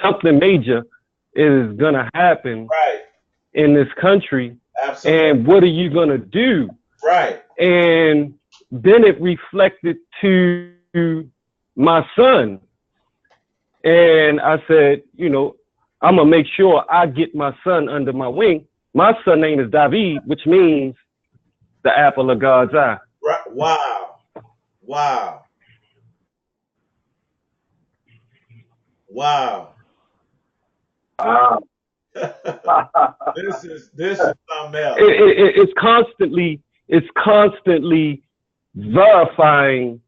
something major is gonna happen in this country. Absolutely. And what are you gonna do? Right. And then it reflected to my son. And I said, I'm gonna make sure I get my son under my wing. My son name is David, which means the apple of God's eye. Right. Wow. This is something else. It's constantly verifying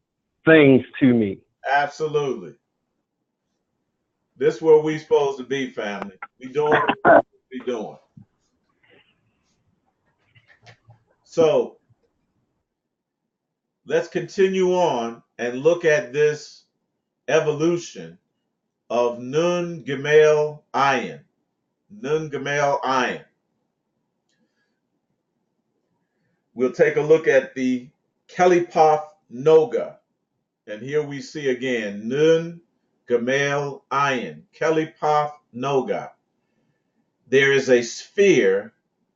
things to me. Absolutely. This is where we supposed to be, family. We doing what we're supposed to be doing. So let's continue on and look at this evolution of Nun, Gimel, Ayin. Nun, Gimel, Ayin. We'll take a look at the Kelipoth Noga. And here we see again Nun, Gimel, Ayin. Kelipoth Noga. There is a sphere,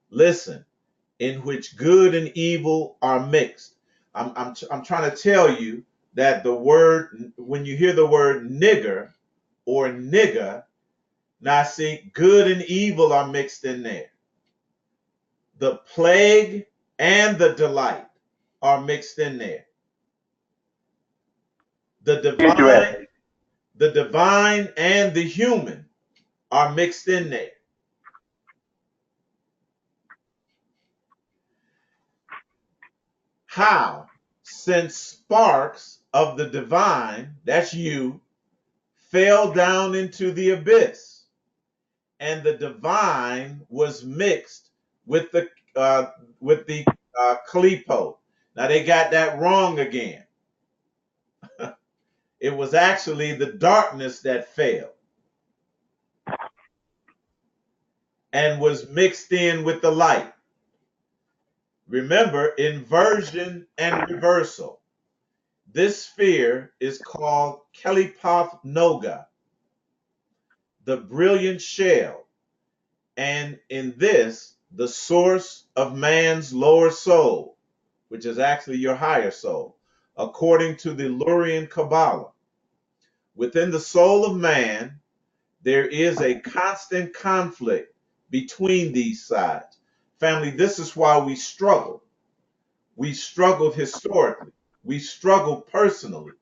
listen, in which good and evil are mixed. I'm trying to tell you that the word, when you hear the word nigger or nigger, now see, good and evil are mixed in there. The plague and the delight are mixed in there. The divine and the human are mixed in there. How? Since sparks of the divine, that's you, fell down into the abyss, and the divine was mixed with the Kalipo. Now they got that wrong again. It was actually the darkness that fell and was mixed in with the light. Remember, inversion and reversal. This sphere is called Kelipoth Noga, the brilliant shell. and in this, the source of man's lower soul, which is actually your higher soul, according to the Lurian Kabbalah. Within the soul of man, there is a constant conflict between these sides. Family, this is why we struggle. We struggled historically. We struggled personally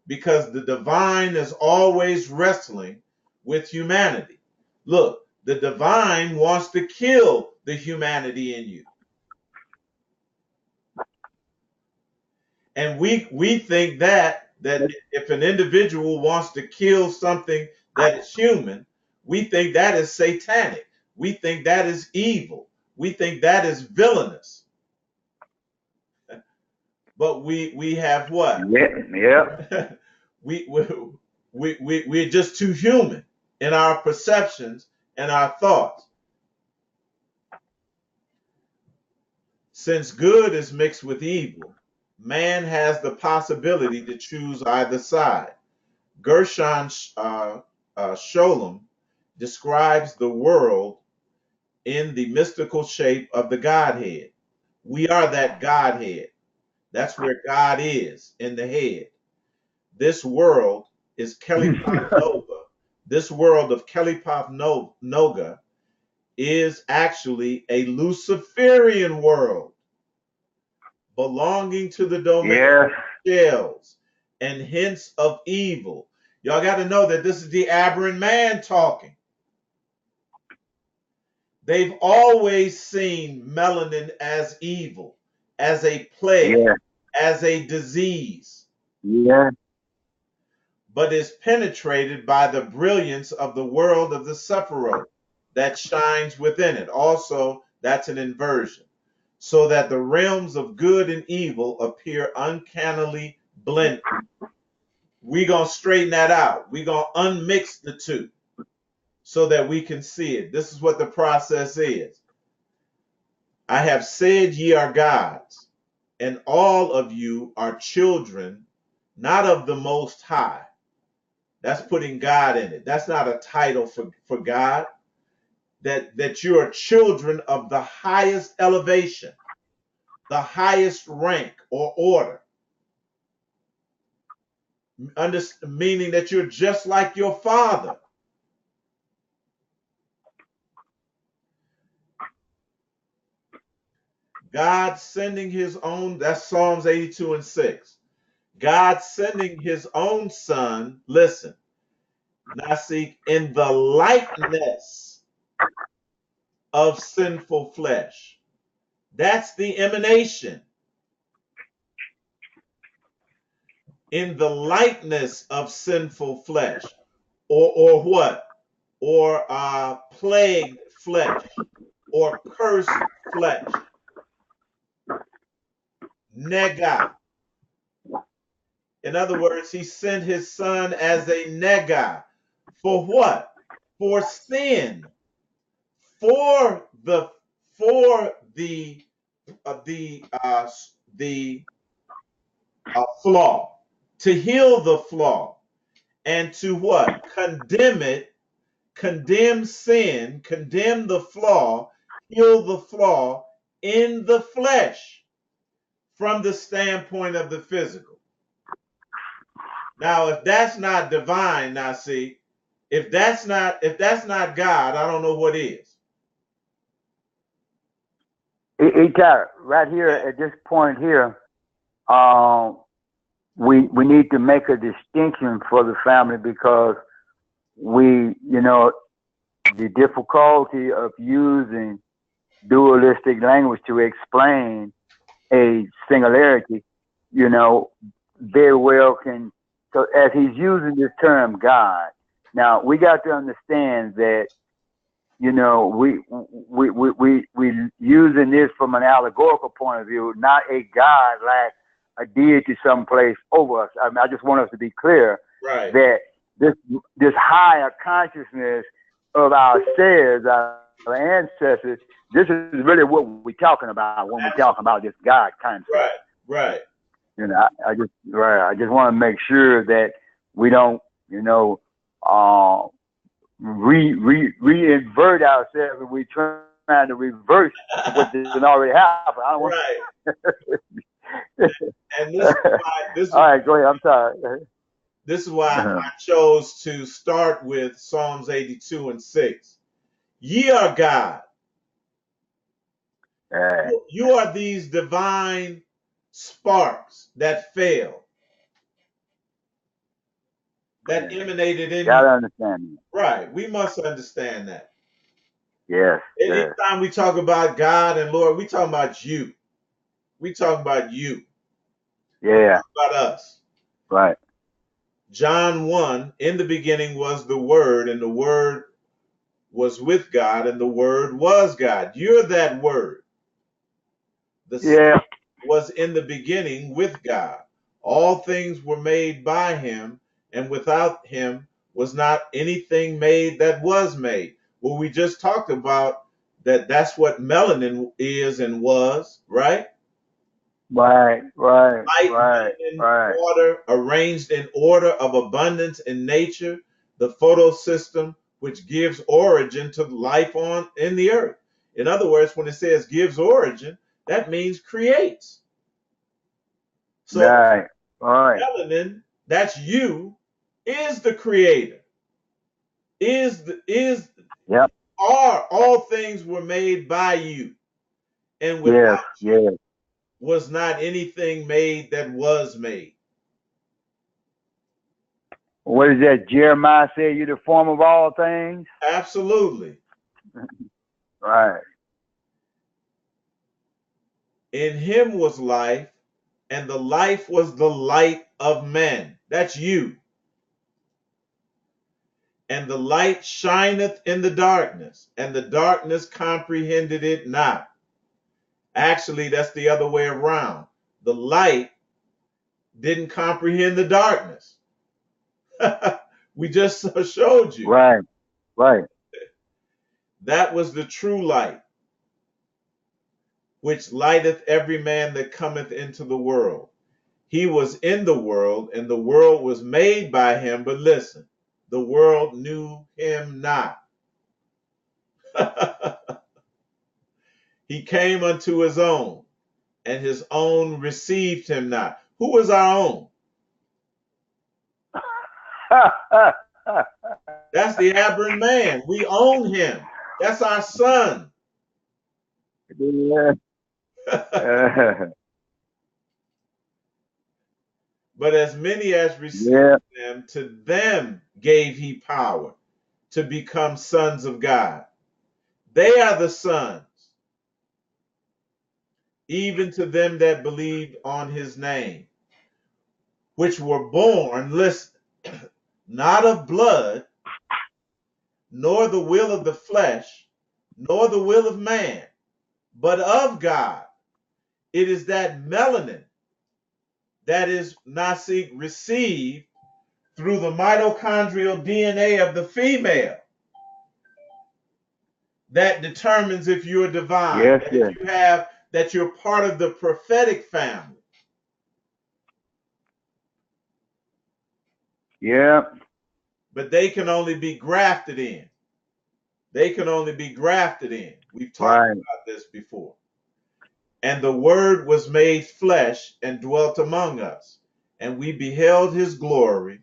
because the divine is always wrestling with humanity. Look, the divine wants to kill the humanity in you. And we think that if an individual wants to kill something that is human, we think that is satanic. We think that is evil. We think that is villainous. But we have what? Yeah. We're just too human in our perceptions and our thoughts. Since good is mixed with evil, man has the possibility to choose either side. Gershon Sholem describes the world in the mystical shape of the Godhead. We are that Godhead. That's where God is, in the head. This world is Kelipath Noga. This world of Kelipath Noga is actually a Luciferian world belonging to the domain of shells and hints of evil. Y'all got to know that this is the aberrant man talking. They've always seen melanin as evil, as a plague, as a disease. Yeah. But is penetrated by the brilliance of the world of the Sephiroth that shines within it. Also, that's an inversion. So that the realms of good and evil appear uncannily blended. We're going to straighten that out. We're going to unmix the two so that we can see it. This is what the process is. I have said ye are gods, and all of you are children, not of the Most High. That's putting God in it. That's not a title for God. That you are children of the highest elevation, the highest rank or order. Meaning that you're just like your father. God sending his own, that's Psalms 82:6. God sending his own son, listen, Nasik, in the likeness of sinful flesh. That's the emanation. In the likeness of sinful flesh. Or what? Or plagued flesh. Or cursed flesh. Nega. In other words, he sent his son as a nega. For what? For sin. For the flaw. To heal the flaw. And to what? Condemn it. Condemn sin. Condemn the flaw. Heal the flaw in the flesh. From the standpoint of the physical. Now, if that's not divine, now see, if that's not God, I don't know what is. Eitai, right here at this point here, we need to make a distinction for the family because the difficulty of using dualistic language to explain a singularity, very well can. So as he's using this term God, now we got to understand that, we using this from an allegorical point of view, not a God like a deity someplace over us. I just want us to be clear that this higher consciousness of ourselves, our ancestors, this is really what we're talking about when we're talking about this God concept. Right. I just want to make sure that we don't, reinvert ourselves and we trying to reverse what didn't already happen. I don't want. Right. And this is why All right, go ahead. I'm sorry. this is why I chose to start with Psalms 82:6. Ye are God. You are these divine sparks that fell, that emanated in Gotta you. understand that. Right. We must understand that. Yes, yes. Anytime we talk about God and Lord, we talking about you. We talking about you. Yeah. About us. Right. John 1, in the beginning was the Word, and the Word was with God, and the Word was God. You're that Word. The Son was in the beginning with God. All things were made by him, and without him was not anything made that was made. Well, we just talked about that's what melanin is and was, right? Right. Light, melanin, water, arranged in order of abundance in nature, the photosystem, which gives origin to life on in the earth. In other words, when it says gives origin, that means creates. So melanin, that's you, is the creator. All things were made by you, and without you was not anything made that was made. What is that? Jeremiah said, "You're the form of all things." Absolutely. Right. In him was life, and the life was the light of men. That's you. And the light shineth in the darkness, and the darkness comprehended it not. Actually, that's the other way around. The light didn't comprehend the darkness. We just showed you. Right. That was the true light, which lighteth every man that cometh into the world. He was in the world, and the world was made by him. But listen, the world knew him not. He came unto his own, and his own received him not. Who is our own? That's the aberrant man. We own him. That's our son. But as many as received them, to them gave he power to become sons of God. They are the sons, even to them that believed on his name, which were born, listen, not of blood, nor the will of the flesh, nor the will of man, but of God. It is that melanin that is Nasi received through the mitochondrial DNA of the female that determines if you're divine, that you're part of the prophetic family. Yeah. But they can only be grafted in. They can only be grafted in. We've talked about this before. And the word was made flesh and dwelt among us, and we beheld his glory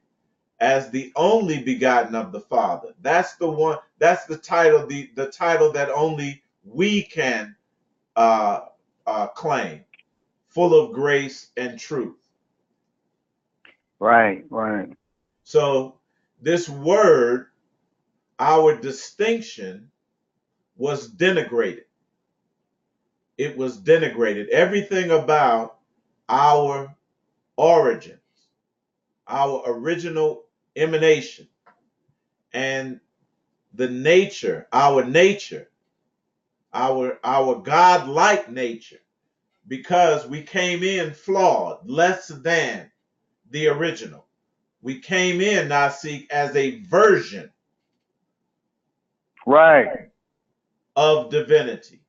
as the only begotten of the Father. That's the one, that's the title, the title that only we can claim, full of grace and truth. Right. So this word, our distinction, was denigrated. It was denigrated. Everything about our origins, our original emanation, and the nature, our God-like nature, because we came in flawed, less than the original. We came in, Nasik, as a version of divinity.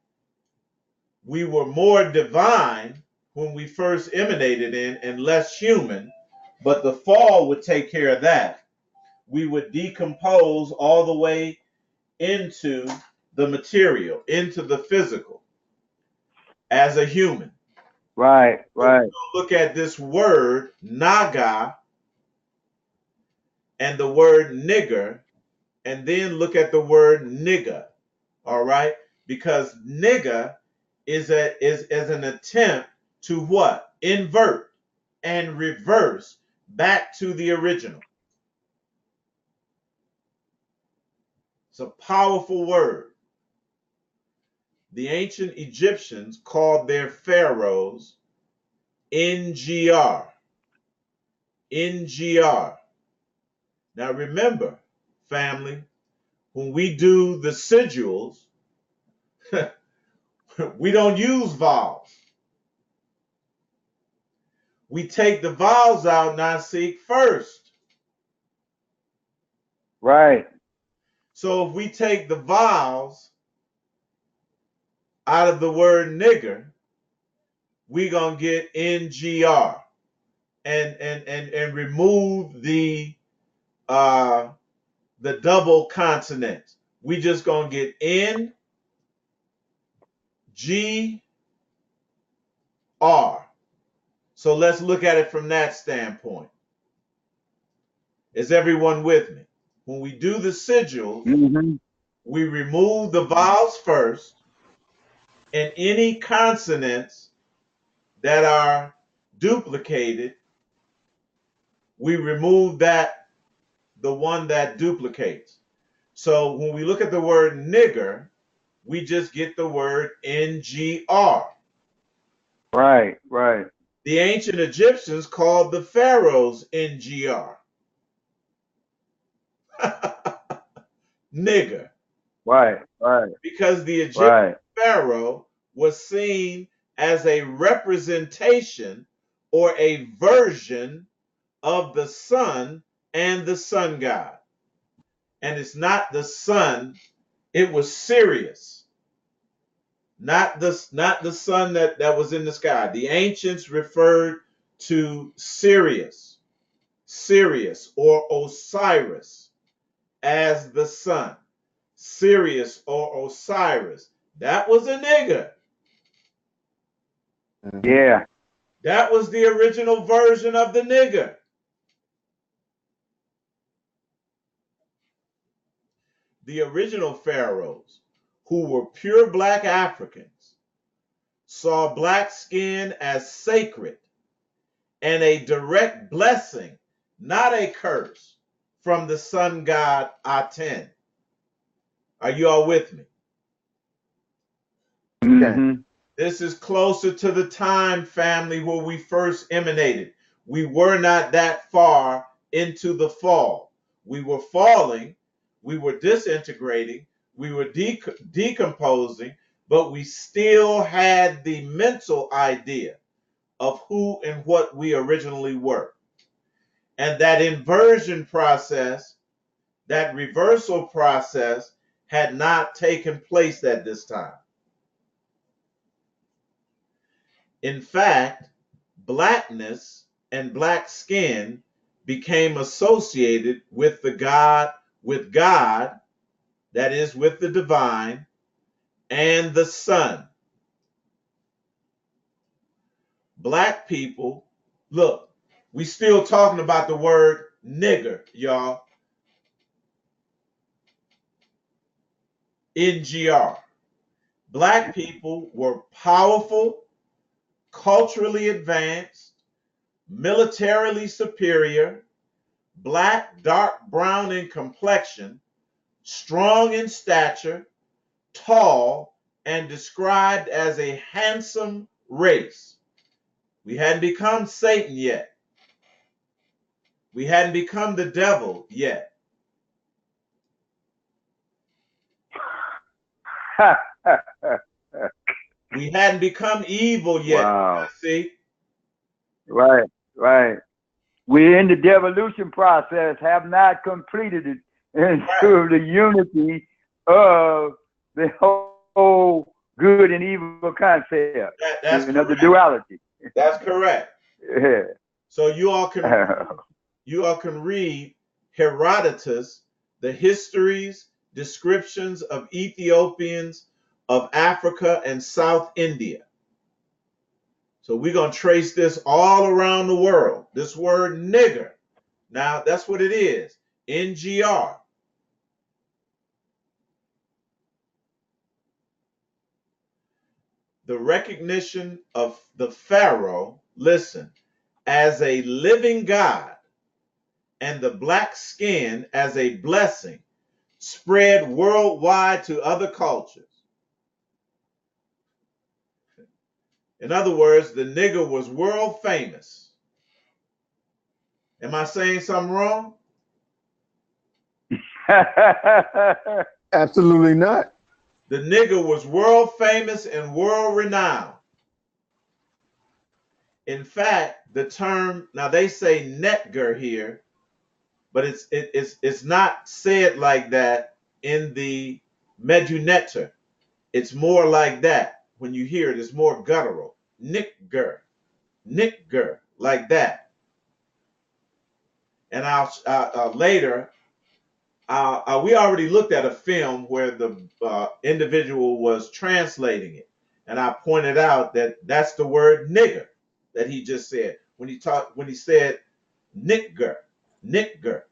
We were more divine when we first emanated in and less human, but the fall would take care of that. we would decompose all the way into the material, into the physical, as a human. Right, So right. look at this word naga and the word nigger, and then look at the word nigger. All right, because nigger is an attempt to what? Invert and reverse back to the original. It's a powerful word. The ancient Egyptians called their pharaohs NGR. NGR. Now remember, family, when we do the sigils, we don't use vowels. We take the vowels out, Nasik, first. Right. So if we take the vowels out of the word nigger, we're gonna get NGR and remove the double consonants. We just gonna get N G R. So let's look at it from that standpoint. Is everyone with me? When we do the sigils, we remove the vowels first, and any consonants that are duplicated, we remove that, the one that duplicates. So when we look at the word nigger, we just get the word NGR. Right, right. The ancient Egyptians called the pharaohs NGR. Nigger. Right, right. Because the Egyptian Right. pharaoh was seen as a representation or a version of the sun and the sun god. And it's not the sun, it was Sirius. Not the sun that was in the sky. The ancients referred to Sirius or Osiris as the sun. Sirius or Osiris. That was a nigger. Yeah. That was the original version of the nigger. The original pharaohs, who were pure black Africans, saw black skin as sacred and a direct blessing, not a curse, from the sun god Aten. Are you all with me? This is closer to the time, family, where we first emanated. We were not that far into the fall. We were falling, we were disintegrating, we were decomposing, but we still had the mental idea of who and what we originally were. And that inversion process, that reversal process, had not taken place at this time. In fact, blackness and black skin became associated with God, that is, with the divine, and the sun. Black people, look, we still talking about the word nigger, y'all. NGR. Black people were powerful, culturally advanced, militarily superior, black, dark brown in complexion, strong in stature, tall, and described as a handsome race. We hadn't become Satan yet. We hadn't become the devil yet. We hadn't become evil yet. Wow. See? Right, right. We're in the devolution process, have not completed it into the unity of the whole good and evil concept. That's the duality. That's correct. Yeah. So you all can read Herodotus, the histories, descriptions of Ethiopians, of Africa and South India. So we're going to trace this all around the world. This word nigger. Now, that's what it is. NGR. The recognition of the Pharaoh, listen, as a living God and the black skin as a blessing spread worldwide to other cultures. In other words, the nigger was world famous. Am I saying something wrong? Absolutely not. The nigger was world famous and world renowned. In fact, the term, now they say netger here, but it's not said like that in the Medunetter. It's more like that. When you hear it, it's more guttural. Nigger, like that. And I'll later, we already looked at a film where the individual was translating it, and I pointed out that that's the word nigger that he just said when he said nigger,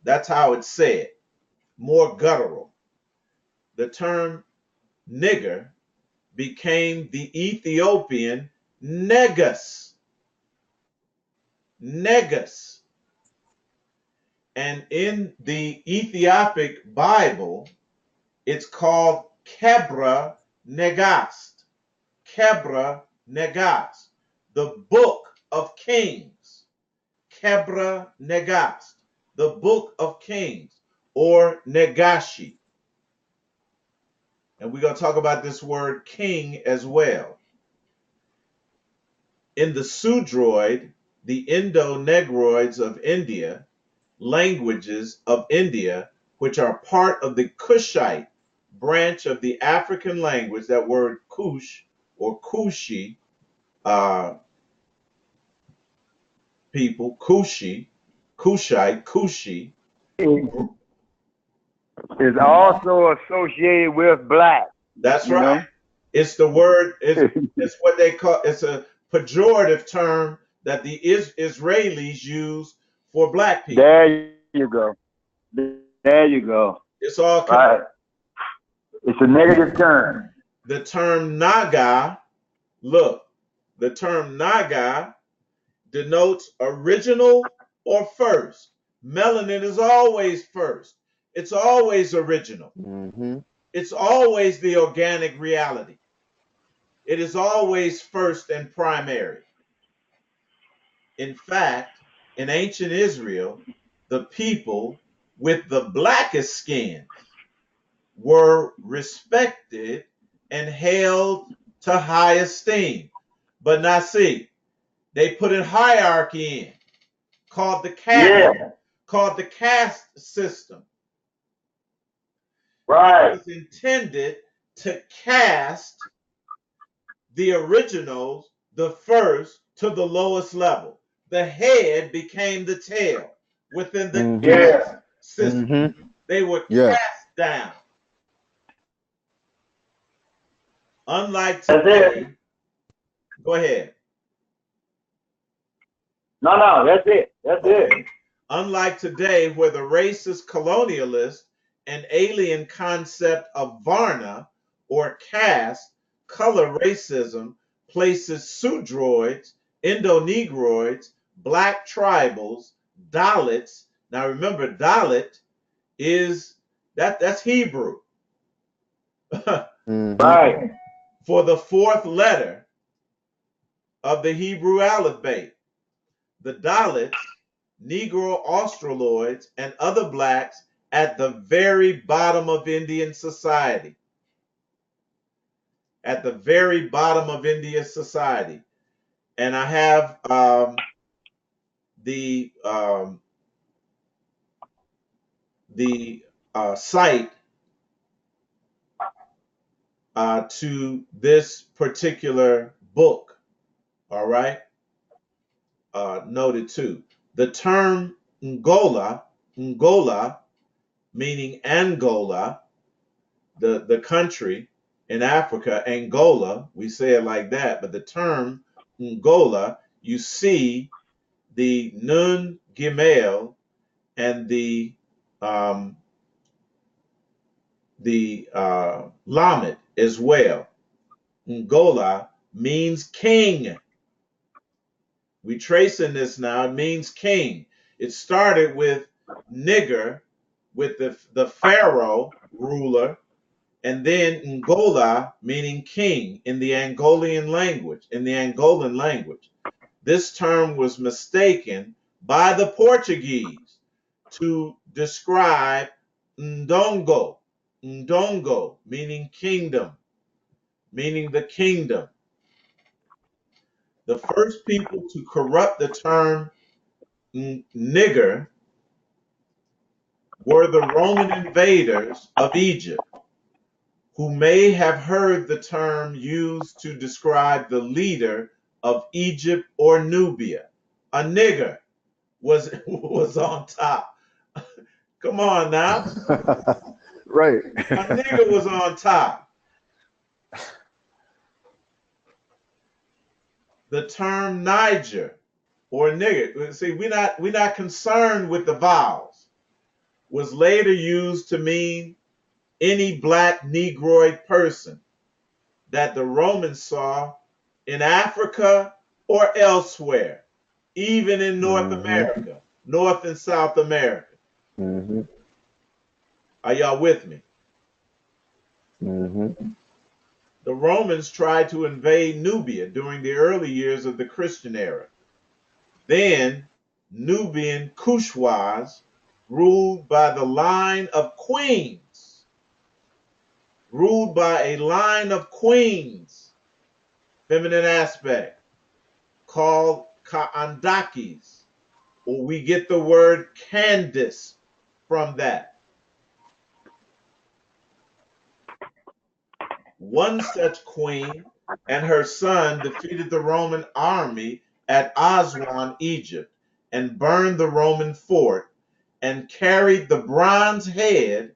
that's how it's said, more guttural. The term nigger became the Ethiopian negus, and in the Ethiopic Bible, it's called Kebra Negast. Kebra Negast, the book of kings. Kebra Negast, the book of kings, or Negashi. And we're going to talk about this word king as well. In the Sudroid, the Indo-Negroids of India, languages of India, which are part of the Kushite branch of the African language, that word Kush or Kushi, people, Kushi, Kushite, Kushi. Is also associated with black. That's right. Know? It's the word, it's what they call, it's a pejorative term that the Israelis use for black people. There you go. There you go. It's all right. It's a negative term. The term Naga, look, the term Naga denotes original or first. Melanin is always first. It's always original. Mm-hmm. It's always the organic reality. It is always first and primary. In fact, in ancient Israel, the people with the blackest skins were respected and held to high esteem. But now see, they put a hierarchy in called the caste system. Right. It was intended to cast the originals, the first, to the lowest level. The head became the tail within the caste system. Mm-hmm. They were cast down. Unlike today, go ahead. No, that's it. That's it. Unlike today, where the racist colonialist and alien concept of Varna or caste, color racism places Sudroids, Indo-Negroids, black tribals, Dalits. Now remember, Dalit is that's Hebrew. Right. For the fourth letter of the Hebrew alphabet. The Dalits, Negro Australoids, and other blacks at the very bottom of Indian society. At the very bottom of Indian society. And I have the site to this particular book. All right. Noted too. The term Ngola Ngola, meaning Angola, the country in Africa, Angola, we say it like that, but the term Ngola, you see the Nun Gimel and um, the Lamed as well. Ngola means king. We tracing this now. It means king. It started with Nigger, with the Pharaoh ruler, and then Ngola, meaning king in the Angolan language. This term was mistaken by the Portuguese to describe Ndongo. Ndongo, meaning kingdom, meaning the kingdom. The first people to corrupt the term nigger were the Roman invaders of Egypt, who may have heard the term used to describe the leader of Egypt or Nubia. A nigger was on top. Come on now. Right. A nigger was on top. The term Niger or nigger, see, we're not concerned with the vowels, was later used to mean any black Negroid person that the Romans saw in Africa or elsewhere, even in North America, North and South America. Are y'all with me? The Romans tried to invade Nubia during the early years of the Christian era. Then Nubian Kushwas ruled by the line of queens, feminine aspect, called Ka'andakis, or we get the word Candace from that. One such queen and her son defeated the Roman army at Aswan, Egypt, and burned the Roman fort and carried the bronze head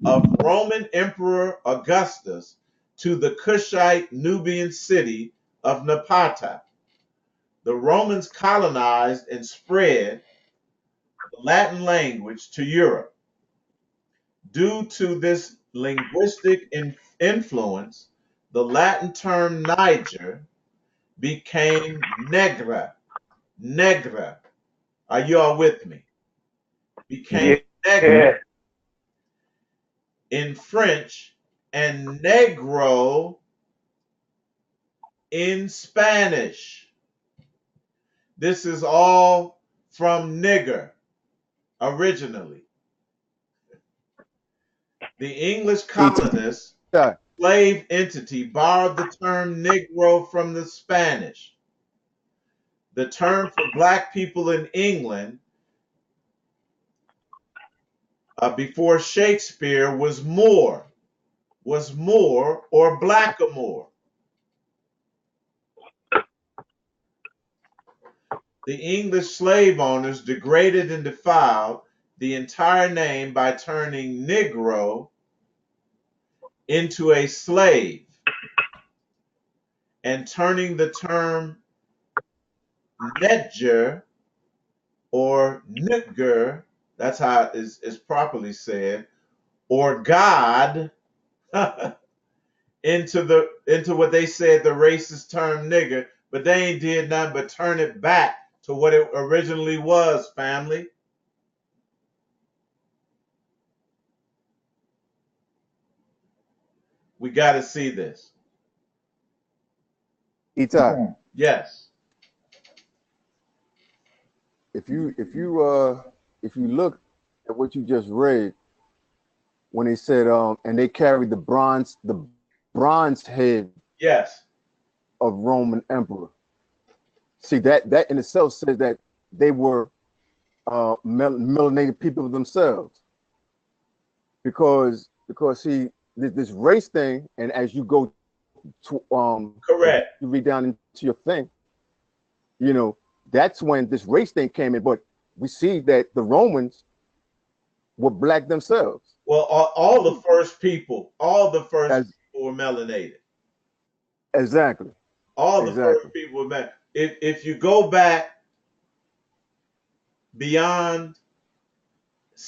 of Roman Emperor Augustus to the Kushite Nubian city of Napata. The Romans colonized and spread the Latin language to Europe. Due to this linguistic influence, the Latin term Niger became negra. Negra. Are you all with me? Became negra in French and negro in Spanish. This is all from nigger originally. The English colonists, slave entity, borrowed the term Negro from the Spanish. The term for black people in England before Shakespeare was Moor or blackamoor. The English slave owners degraded and defiled the entire name by turning Negro into a slave and turning the term Nigger or Nigger, that's how it is properly said, or God, into what they said the racist term nigger, but they ain't did nothing but turn it back to what it originally was, family. We got to see this. Eitai, Yes. if you look at what you just read, when they said and they carried the bronze head Yes. of Roman emperor. See, that in itself says that they were melanated people themselves, because see this race thing, and as you go to Correct. you read down into your thing, you know, that's when this race thing came in. But we see that the Romans were black themselves. Well, all the first people, As were melanated. exactly, All the exactly. first people were melanated. If you go back beyond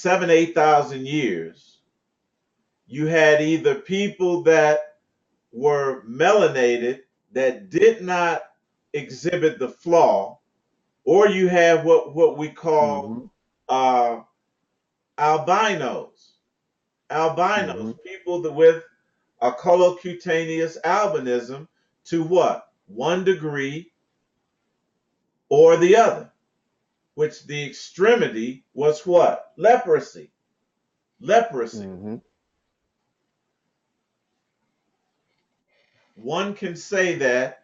8,000 years, you had either people that were melanated that did not exhibit the flaw, or you have what we call Mm-hmm. uh, albinos. Mm-hmm. People that with a colocutaneous albinism to what? 1 degree or the other, which the extremity was what? Leprosy. Leprosy. Mm-hmm. One can say that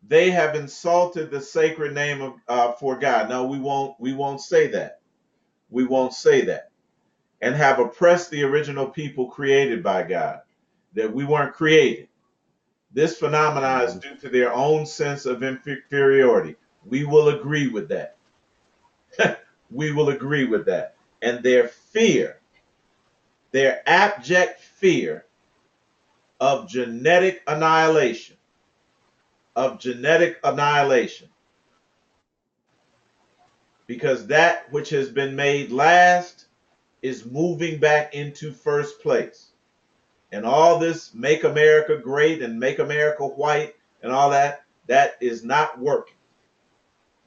they have insulted the sacred name of for God. No, we won't. We won't say that. We won't say that. And have oppressed the original people created by God. That we weren't created. This phenomenon is Mm-hmm. due to their own sense of inferiority. We will agree with that. We will agree with that. And their fear, their abject fear of genetic annihilation, of genetic annihilation, because that which has been made last is moving back into first place. And all this make America great and make America white and all that, that is not working.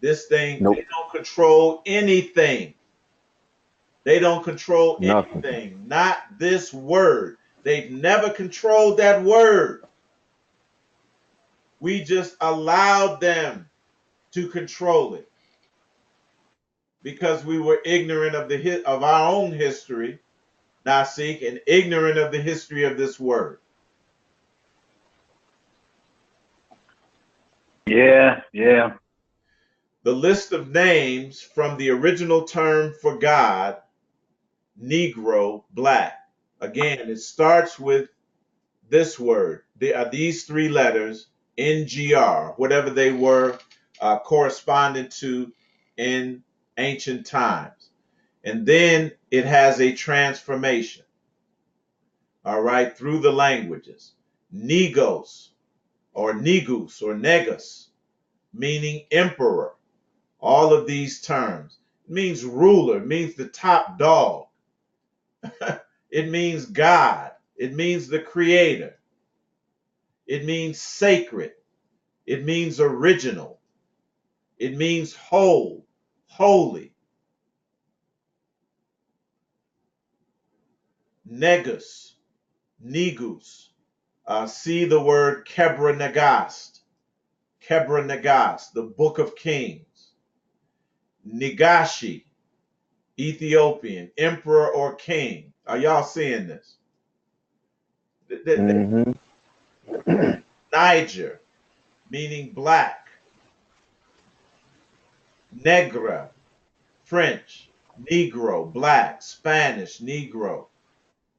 This thing, they Nope. don't control anything. They don't control Nothing. anything. Not this word. They've never controlled that word. We just allowed them to control it because we were ignorant of our own history, Nasik, and ignorant of the history of this word. Yeah, yeah. The list of names from the original term for God, Negro, black. Again, it starts with this word. There are these 3 letters, NGR, whatever they were corresponding to in ancient times. And then it has a transformation, all right, through the languages. Negos or Negus or Negus, meaning emperor. All of these terms. It means ruler, it means the top dog. It means God. It means the creator. It means sacred. It means original. It means whole, holy. Negus, Negus. See the word Kebra Nagast. Kebra Nagast, the Book of Kings. Negashi, Ethiopian, emperor or king. Are y'all seeing this? Mm-hmm. Niger, meaning black. Negra, French. Negro, black. Spanish, Negro.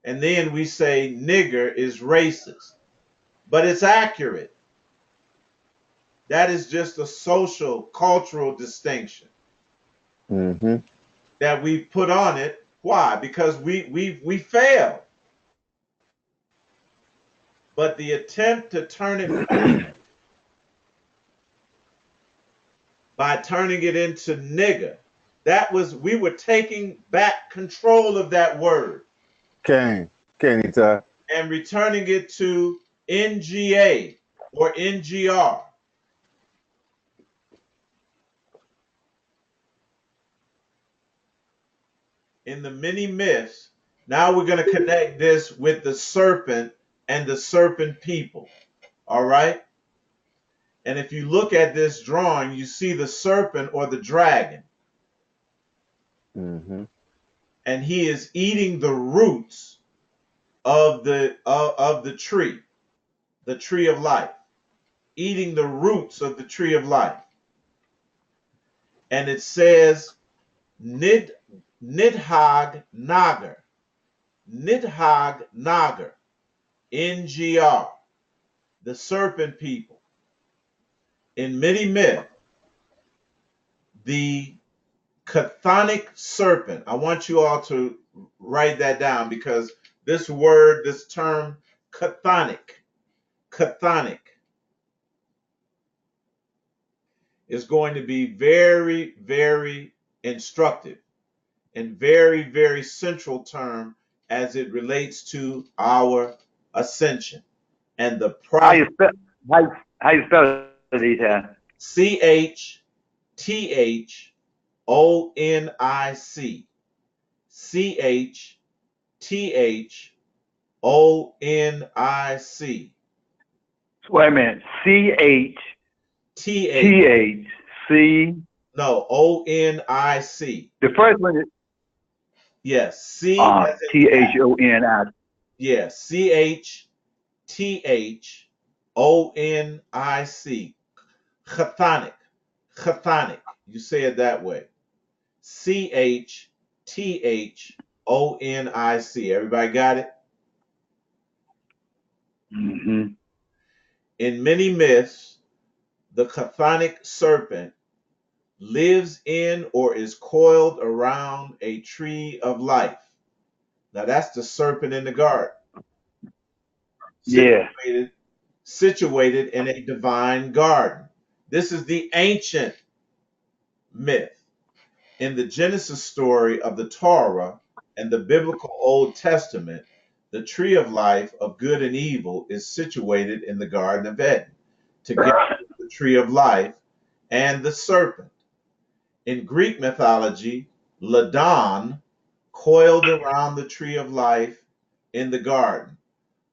And then we say nigger is racist. But it's accurate. That is just a social, cultural distinction Mm-hmm. that we put on it. Why? Because we failed. But the attempt to turn it back by turning it into nigger, that was, we were taking back control of that word Can Eitai. and returning it to NGA or NGR. In the many myths, now we're going to connect this with the serpent and the serpent people. All right? And if you look at this drawing, you see the serpent or the dragon, Mm-hmm. and he is eating the roots of the tree of life, eating the roots of the tree of life. And it says Nidhag Nagar, Nidhag Nagar, NGR, the serpent people. In many myths, the chthonic serpent, I want you all to write that down, because this word, this term, chthonic, is going to be very, very instructive and very, very central term as it relates to our ascension and the How you process. spell? How you spell it, Eitai? CHTHONIC. CHTHONIC. Wait a minute. CHTHC. No, ONIC. The first one is Yes, C as in cat. THONI. Yes, CHTHONIC. Chthonic. Chthonic. You say it that way. CHTHONIC. Everybody got it? Mm-hmm. In many myths, the chthonic serpent lives in or is coiled around a tree of life. Now that's the serpent in the garden. Yeah. Situated in a divine garden. This is the ancient myth. In the Genesis story of the Torah and the biblical Old Testament, the tree of life of good and evil is situated in the Garden of Eden, together with the tree of life and the serpent. In Greek mythology, Ladon coiled around the tree of life in the garden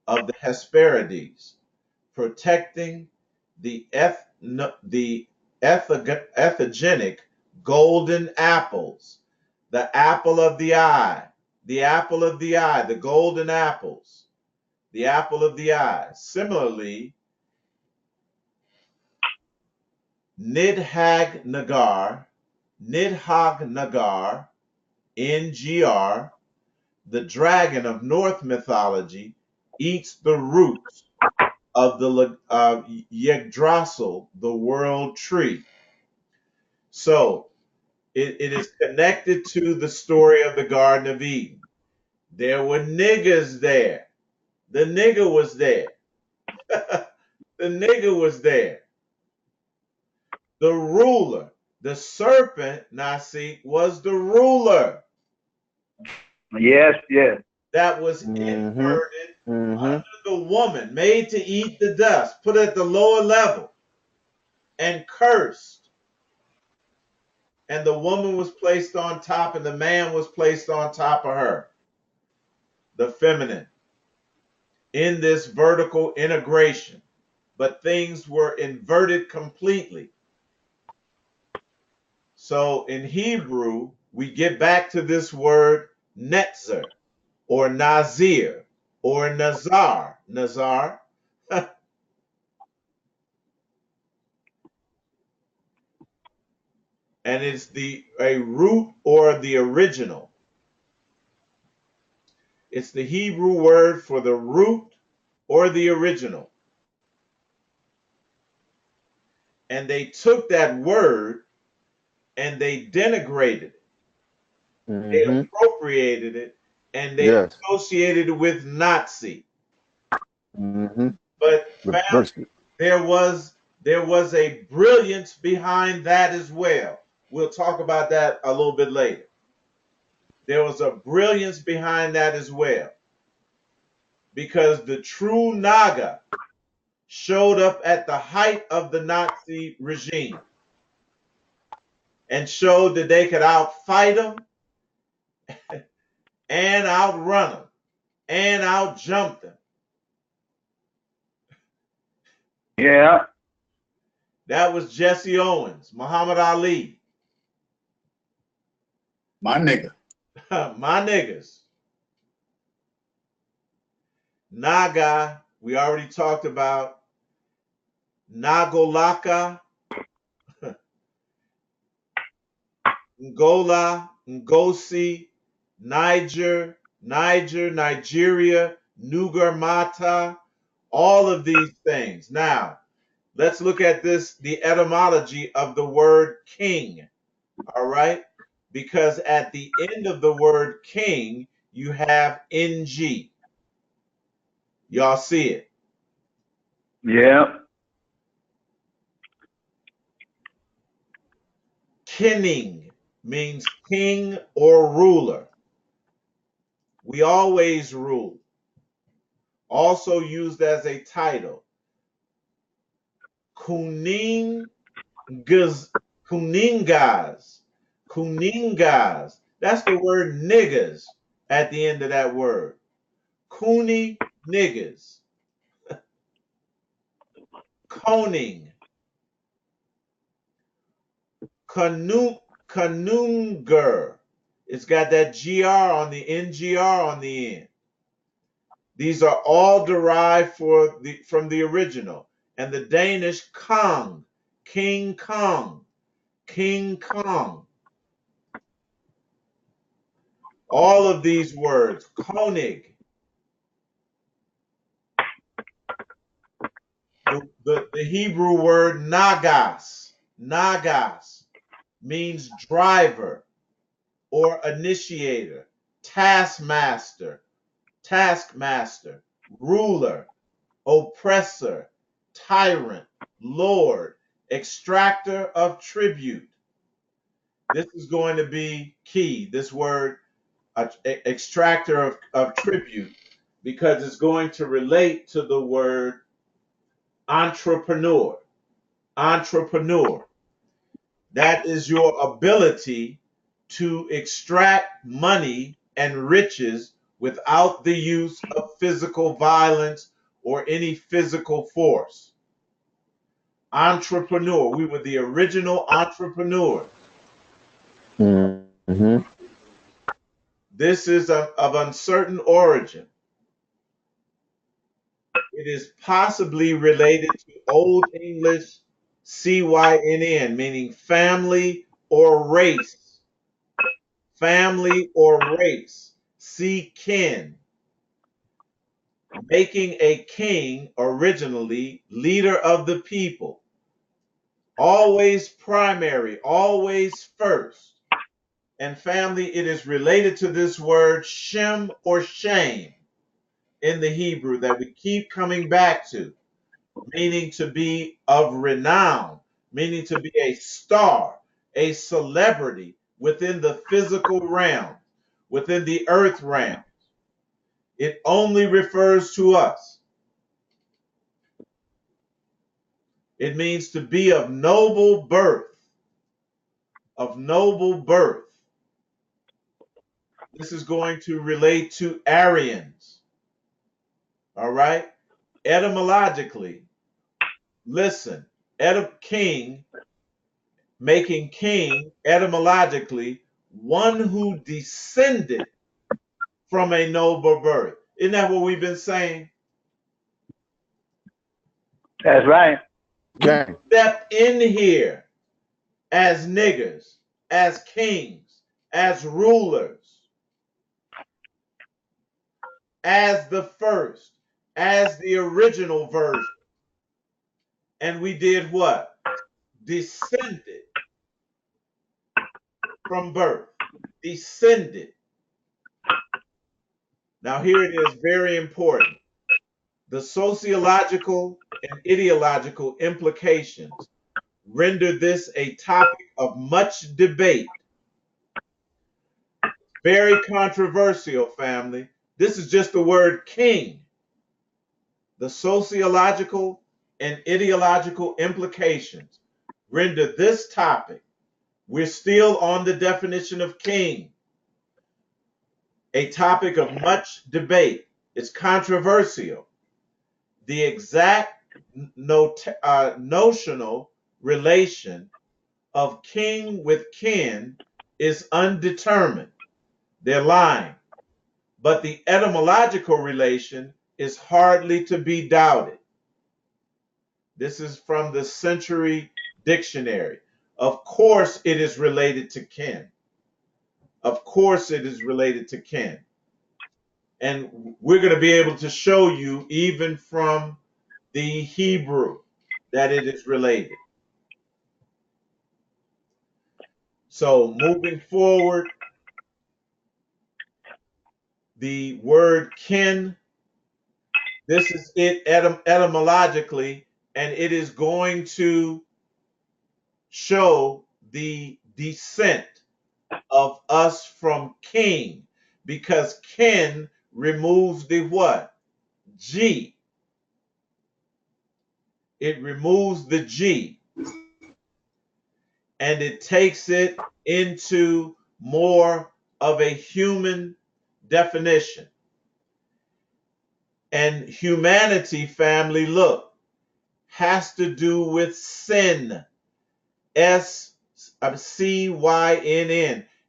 of the Hesperides, protecting the ethogenic golden apples, the apple of the eye, the apple of the eye, the golden apples, the apple of the eye. Similarly, Nidhag Nagar, NGR, the dragon of Norse mythology, eats the roots of the Yggdrasil, the world tree. So it is connected to the story of the Garden of Eden. There were niggers there. The nigger was there. The nigger was there. The ruler, the serpent, Nasi, was the ruler Yes, yes. that was Mm-hmm. inverted Mm-hmm. under the woman, made to eat the dust, put at the lower level, and cursed. And the woman was placed on top, and the man was placed on top of her, the feminine, in this vertical integration. But things were inverted completely. So in Hebrew, we get back to this word netzer or nazir or nazar. Nazar. And it's a root or the original. It's the Hebrew word for the root or the original. And they took that word and they denigrated it. They Mm-hmm. appropriated it and they Yes. associated it with Nazi. Mm-hmm. But Reverse it. there was a brilliance behind that as well. We'll talk about that a little bit later. There was a brilliance behind that as well, because the true Naga showed up at the height of the Nazi regime and showed that they could outfight them and outrun them and outjump them. Yeah. That was Jesse Owens, Muhammad Ali, My nigga. my niggas. Naga, we already talked about. Nagolaka, Ngola, Ngosi, Nigeria, Nugarmata, all of these things. Now, let's look at the etymology of the word king, all right? Because at the end of the word king you have ng. Y'all see it? Yeah. Kinning means king or ruler. We always rule. Also used as a title. Kuningas, kuningas, kuningas. That's the word niggas at the end of that word. Kuni niggas. Koning. Kanunger. It's got that GR on the NGR on the end. These are all derived from the original. And the Danish Kong, King Kong, King Kong. All of these words, Konig. The Hebrew word nagas, nagas means driver or initiator, taskmaster, ruler, oppressor, tyrant, lord, extractor of tribute. This is going to be key, this word, extractor of tribute, because it's going to relate to the word entrepreneur. Entrepreneur. That is your ability to extract money and riches without the use of physical violence or any physical force. Entrepreneur. We were the original entrepreneurs. Mm-hmm. This is of uncertain origin. It is possibly related to Old English CYNN, meaning family or race. Family or race. See kin. Making a king, originally leader of the people. Always primary, always first. And family, it is related to this word shem or shame in the Hebrew that we keep coming back to, meaning to be of renown, meaning to be a star, a celebrity within the physical realm, within the earth realm. It only refers to us. It means to be of noble birth, of noble birth. This is going to relate to Aryans. All right? Etymologically, listen, king, making king, etymologically, one who descended from a noble birth. Isn't that what we've been saying? That's right. We Okay. stepped in here as niggers, as kings, as rulers, as the first, as the original version. And we did what? Descended from birth. Descended. Now, here it is, very important. The sociological and ideological implications render this a topic of much debate. Very controversial, family. This is just the word king. The sociological and ideological implications render this topic, we're still on the definition of king, a topic of much debate. It's controversial. The exact notional relation of king with kin is undetermined. They're lying. But the etymological relation is hardly to be doubted. This is from the Century Dictionary. Of course, it is related to kin. Of course, it is related to kin. And we're going to be able to show you, even from the Hebrew, that it is related. So, moving forward, the word kin. This is it etymologically, and it is going to show the descent of us from king, because kin removes the what? G. It removes the G, and it takes it into more of a human definition. And humanity, family, look, has to do with sin. Cynn.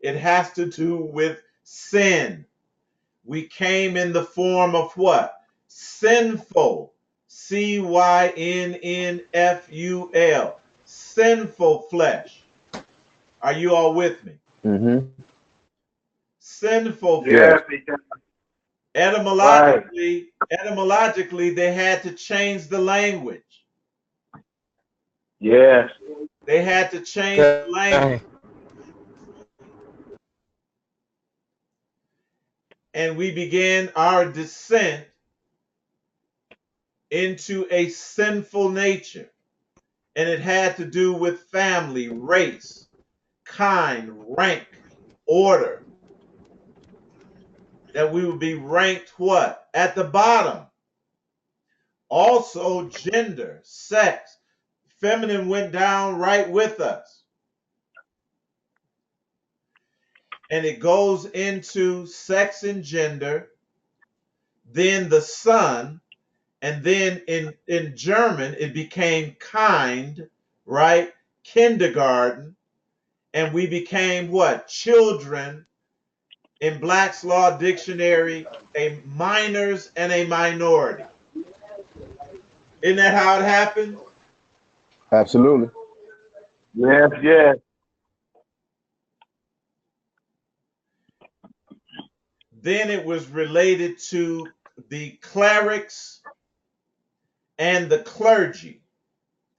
It has to do with sin. We came in the form of what? Sinful. Cynnful. Sinful flesh. Are you all with me? Mm-hmm. Sinful flesh. Yes. Etymologically, they had to change the language. Yes. They had to change the language. And we began our descent into a sinful nature. And it had to do with family, race, kind, rank, order. That we would be ranked what? At the bottom. Also, gender, sex. Feminine went down right with us. And it goes into sex and gender, then the son, and then in German it became kind, right? Kindergarten, and we became what? Children. In Black's Law Dictionary, a minors and a minority. Isn't that how it happened? Absolutely. Yes. Yes. Then it was related to the clerics and the clergy,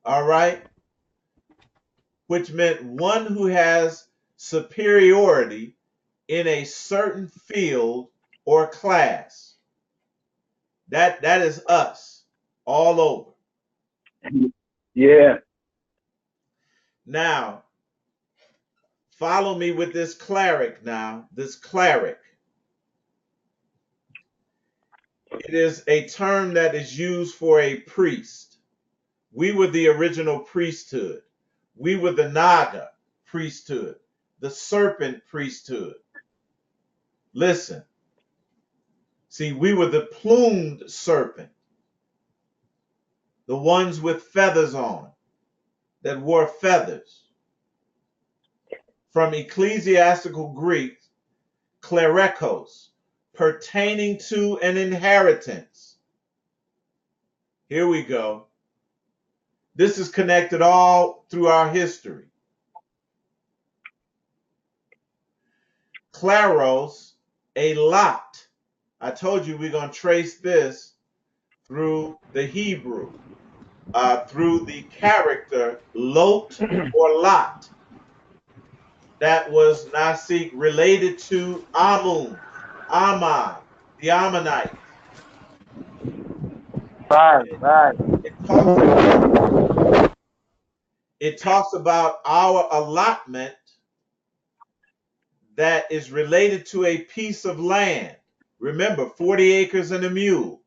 all right? Which meant one who has superiority in a certain field or class. That is us all over. Yeah. Now, follow me with this cleric now, this cleric. It is a term that is used for a priest. We were the original priesthood. We were the Naga priesthood, the serpent priesthood. Listen, see, we were the plumed serpent, the ones with feathers on, that wore feathers. From ecclesiastical Greek, klerekos, pertaining to an inheritance. Here we go. This is connected all through our history. Claros, a lot. I told you we're going to trace this through the Hebrew, through the character Lot or Lot. That was Nasik related to Amun, Ammon, the Ammonites. Right. It talks about our allotment that is related to a piece of land. Remember, 40 acres and a mule.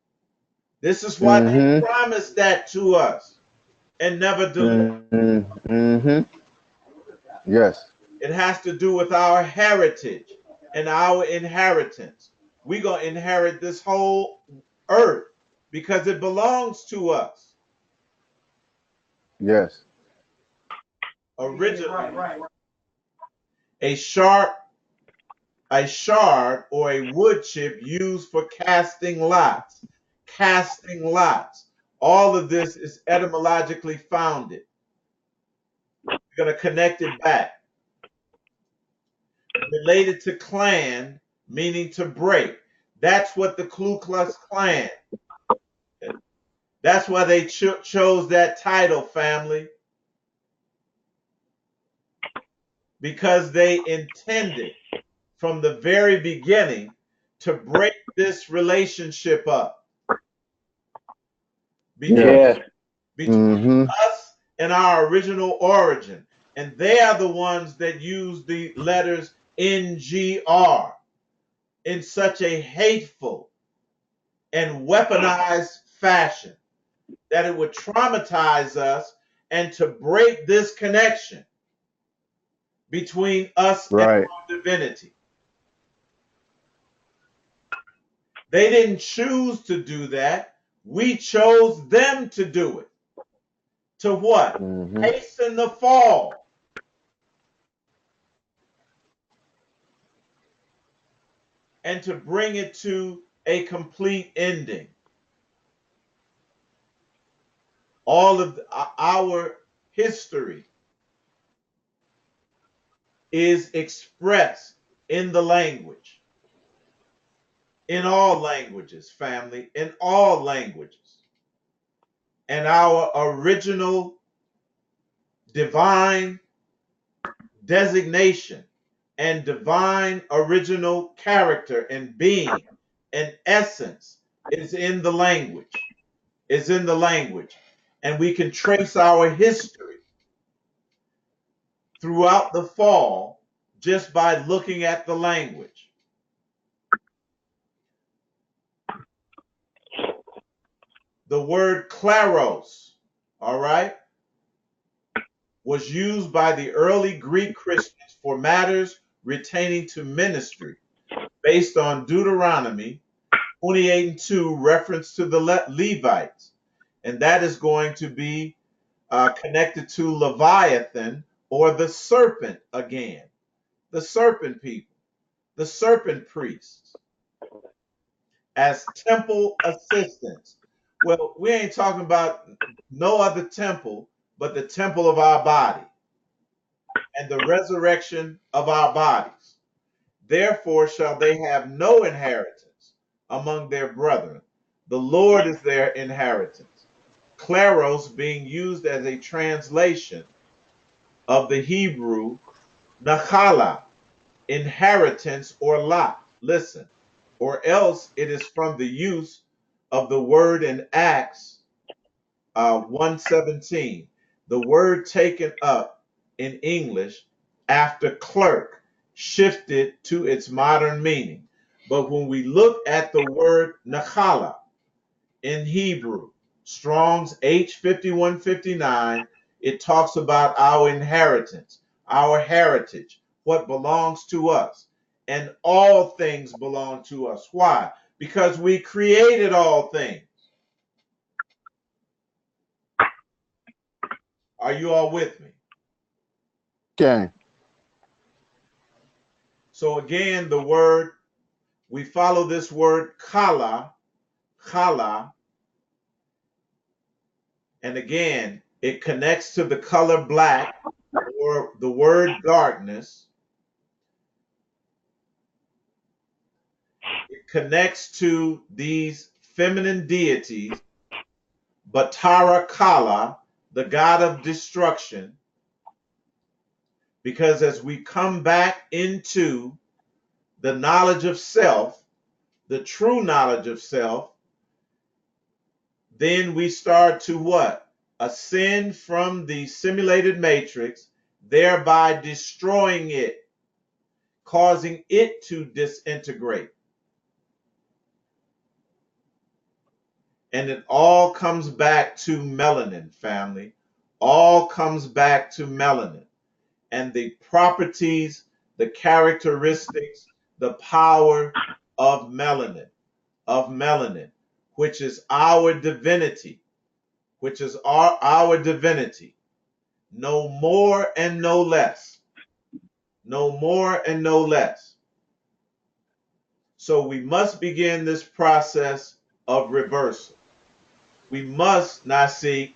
This is why they promised that to us and never delivered. Mm-hmm. Yes. It has to do with our heritage and our inheritance. We're going to inherit this whole earth because it belongs to us. Yes. Originally, a shard or a wood chip used for casting lots. Casting lots. All of this is etymologically founded. We're going to connect it back. Related to clan, meaning to break. That's what the Ku Klux Klan. That's why they chose that title, family. Because they intended from the very beginning to break this relationship up Yes. between us and our original origin. And they are the ones that use the letters NGR in such a hateful and weaponized fashion that it would traumatize us and to break this connection between us and Right. our divinity. They didn't choose to do that. We chose them to do it. To what? Hasten the fall. And to bring it to a complete ending. All of our history is expressed in the language. In all languages, family, in all languages. And our original divine designation and divine original character and being and essence is in the language. Is in the language. And we can trace our history throughout the fall just by looking at the language. The word kleros, all right, was used by the early Greek Christians for matters retaining to ministry based on Deuteronomy 28:2, reference to the Levites. And that is going to be connected to Leviathan or the serpent again. The serpent people, the serpent priests as temple assistants. Well, we ain't talking about no other temple but the temple of our body and the resurrection of our bodies. Therefore shall they have no inheritance among their brethren. The Lord is their inheritance. Kleros being used as a translation of the Hebrew nachala, inheritance or lot. Listen, or else it is from the use of the word in Acts 1:17, the word taken up in English after clerk shifted to its modern meaning. But when we look at the word nachala in Hebrew, Strong's H5159, it talks about our inheritance, our heritage, what belongs to us. And all things belong to us. Why? Because we created all things. Are you all with me? Okay. So again, the word, we follow this word kala, and again, it connects to the color black or the word darkness. It connects to these feminine deities, Batara Kala, the god of destruction, because as we come back into the knowledge of self, the true knowledge of self, then we start to what? Ascend from the simulated matrix, thereby destroying it, causing it to disintegrate. And it all comes back to melanin, family. All comes back to melanin and the properties, the characteristics, the power of melanin, which is our divinity, which is our divinity. No more and no less. No more and no less. So we must begin this process of reversal. We must not seek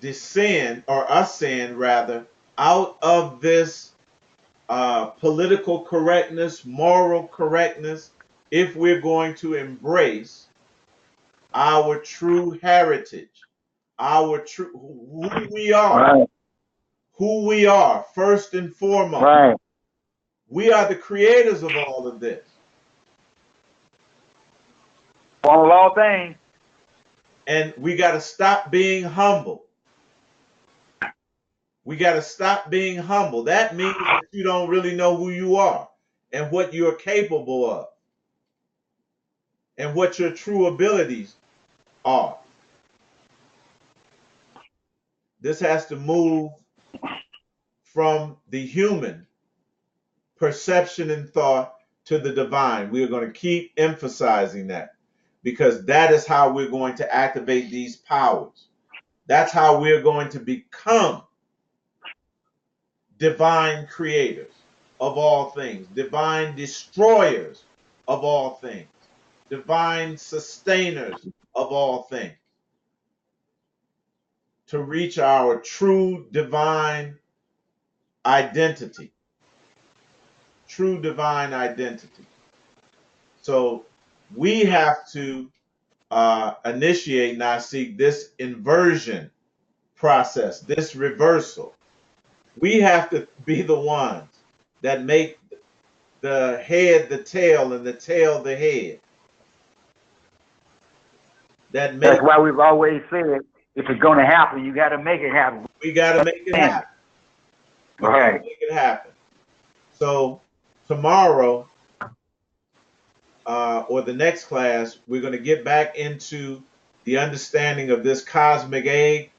descend or ascend rather out of this political correctness, moral correctness, if we're going to embrace our true heritage, our true who we are, Right. who we are first and foremost. Right. We are the creators of all of this. All all things. And we got to stop being humble. We got to stop being humble. That means that you don't really know who you are and what you're capable of and what your true abilities are. This has to move from the human perception and thought to the divine. We are going to keep emphasizing that because that is how we're going to activate these powers. That's how we're going to become divine creators of all things, divine destroyers of all things, divine sustainers of all things, to reach our true divine identity. True divine identity. So we have to initiate, now seek this inversion process, this reversal. We have to be the ones that make the head the tail and the tail the head. That's why we've always said, if it's going to happen, you got to make it happen. We got to make it happen. We got to make it happen. So tomorrow, or the next class, we're going to get back into the understanding of this cosmic egg,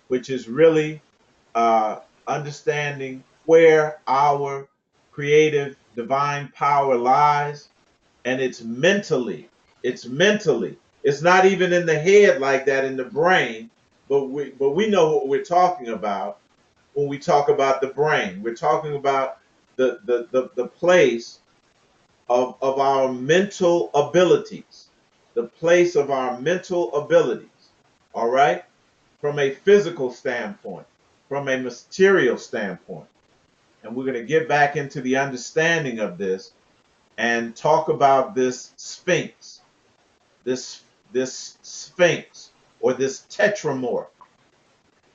which is really understanding where our creative divine power lies. And it's mentally. It's not even in the head like that, in the brain, but we know what we're talking about when we talk about the brain. We're talking about the place of our mental abilities, the place of our mental abilities, all right, from a physical standpoint, from a material standpoint. And we're going to get back into the understanding of this and talk about this sphinx, this sphinx, or this tetramorph.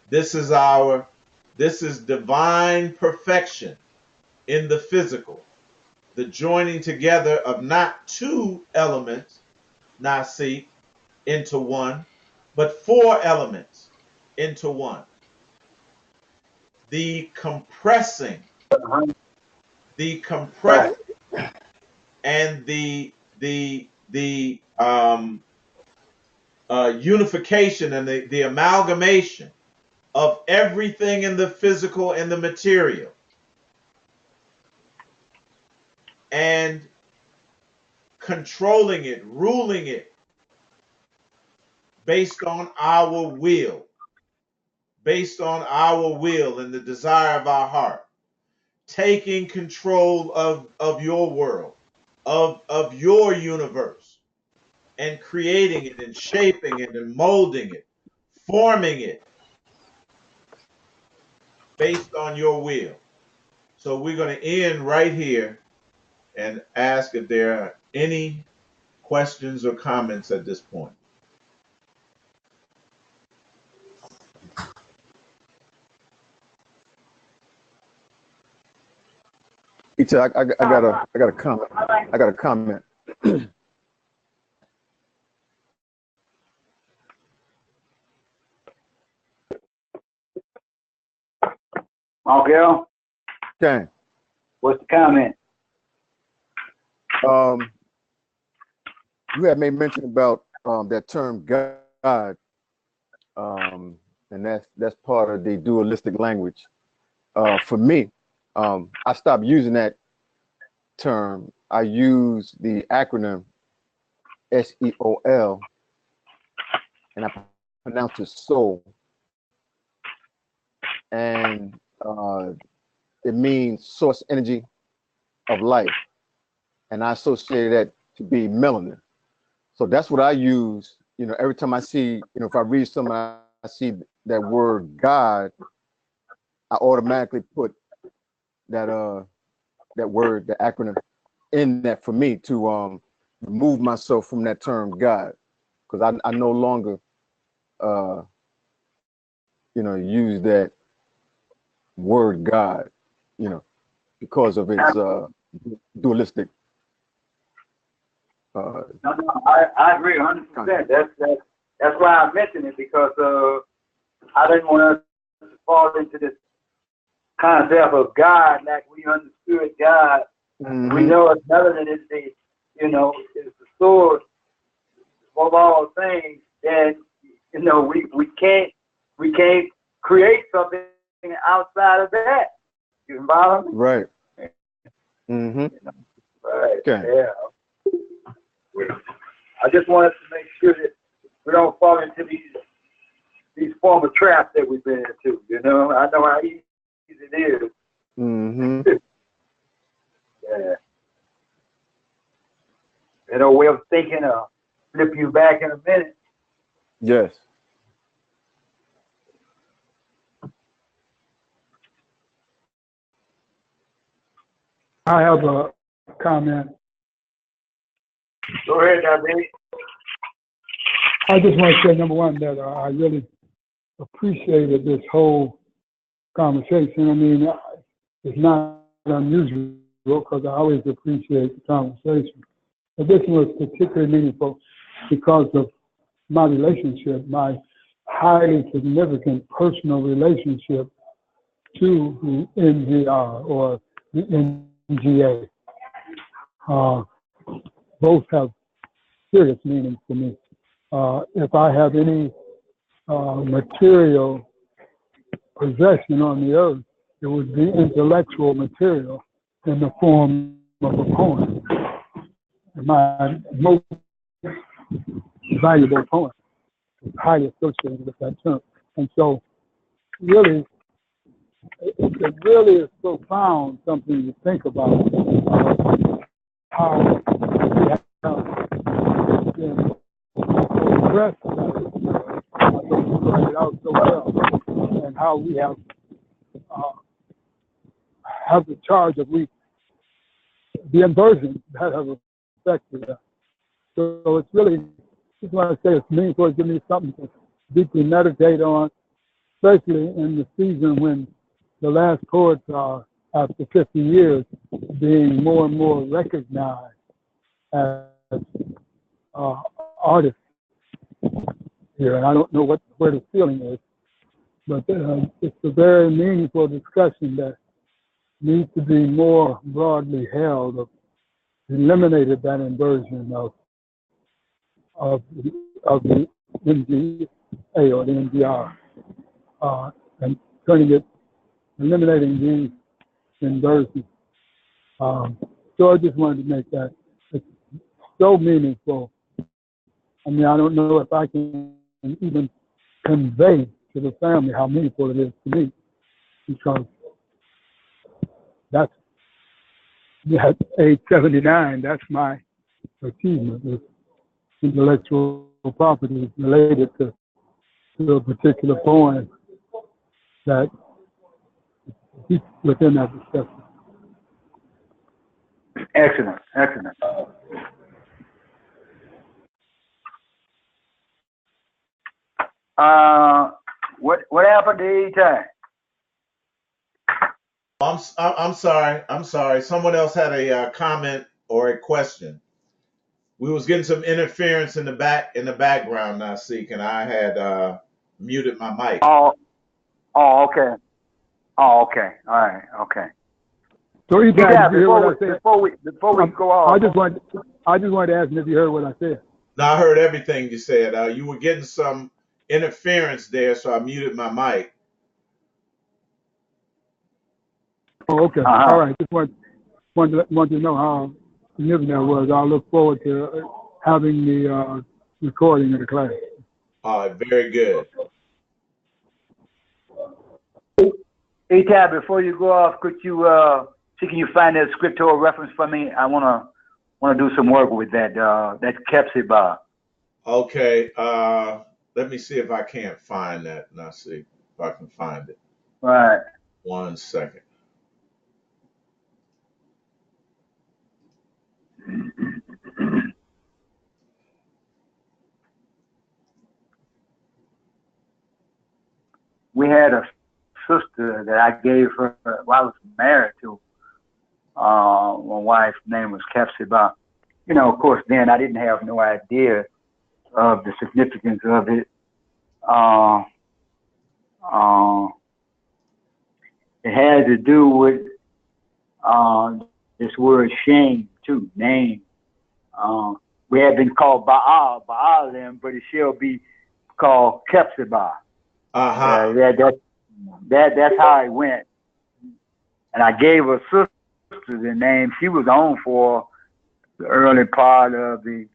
This is divine perfection in the physical. The joining together of not two elements, nasi, into one, but four elements into one. The compressing, and the unification and the amalgamation of everything in the physical and the material, and controlling it, ruling it based on our will, and the desire of our heart, taking control of your world, of your universe, and creating it and shaping it and molding it, forming it based on your will. So we're going to end right here and ask if there are any questions or comments at this point. Eitai, I got a comment. I got a comment. Okay. Okay. What's the comment? You had made mention about that term God, and that's part of the dualistic language. For me, I stopped using that term. I use the acronym SEOL, and I pronounce it soul, and it means source energy of life, and I associate that to be melanin. So that's what I use. You know, every time I see, if I read something, I see that word God, I automatically put that that word, the acronym, in that for me to remove myself from that term God, because I no longer use that word God, because of its dualistic. No, I agree 100%. That's why I mentioned it, because I didn't want us to fall into this concept of God like we understood God. We know it's melanin is the, is the source of all things. And we can't create something outside of that. You follow me? Right. Mm-hmm. Right. Okay. Yeah. I just wanted to make sure that we don't fall into these former traps that we've been into. I know how easy it is. Mm-hmm. Yeah. Way of thinking, flip you back in a minute. Yes. I have a comment. Go ahead, now, baby. I just want to say, number one, that I really appreciated this whole conversation. I mean, it's not unusual because I always appreciate the conversation. But this was particularly meaningful because of my relationship, my highly significant personal relationship to the NGR or the NGA. Both have serious meaning for me. If I have any material possession on the earth, it would be intellectual material in the form of a poem. My most valuable poem is highly associated with that term. And so really, it really is profound, something to think about, how we have been impressed by it. I thought you brought it out so well, and how we have the charge of the inversion that have affected us. So it's really, just want to say it's meaningful. It gives me something to deeply meditate on, especially in the season when the last poets are, after 50 years, being more and more recognized as artists here. And I don't know where the feeling is, but it's a very meaningful discussion that needs to be more broadly held, of eliminated that inversion of the NGA or the NGR, and eliminating these inversions. So I just wanted to make that. It's so meaningful. I mean, I don't know if I can even convey to the family how meaningful it is to me, because that's, at age 79, that's my achievement, is intellectual property related to a particular poem that keeps within that discussion. Excellent, excellent. What happened to Eitai? I'm sorry. Someone else had a comment or a question. We was getting some interference in the background, Nasik, and I had muted my mic. Oh, okay. Oh, okay. All right, okay. So Yeah, before we go on, I just wanted to ask him if you heard what I said. No, I heard everything you said. You were getting some interference there, so I muted my mic. Oh, okay. All right. Just wanted to know how significant that was. I look forward to having the recording of the class. All right, very good. Eitai, before you go off, could you can you find that scriptural reference for me? I wanna do some work with that Kepsi. Okay. Let me see if I can't find that. Nasik, if I can find it. Right. 1 second. We had a sister that I gave her, I was married to. My wife's name was Kepsiba. You know, of course, then I didn't have no idea of the significance of it. It had to do with this word shame too, name. We had been called Baalim, but it shall be called Kepsiba. That's how it went. And I gave her sister the name. She was on for the early part of we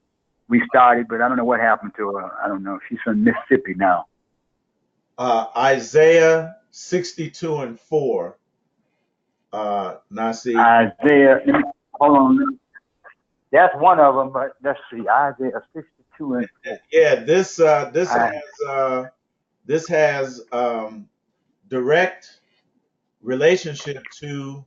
started, but I don't know what happened to her. I don't know. She's from Mississippi now. Isaiah 62:4. Nasi. Isaiah, hold on. That's one of them, but let's see. Isaiah 62:4. Yeah, this has direct relationship to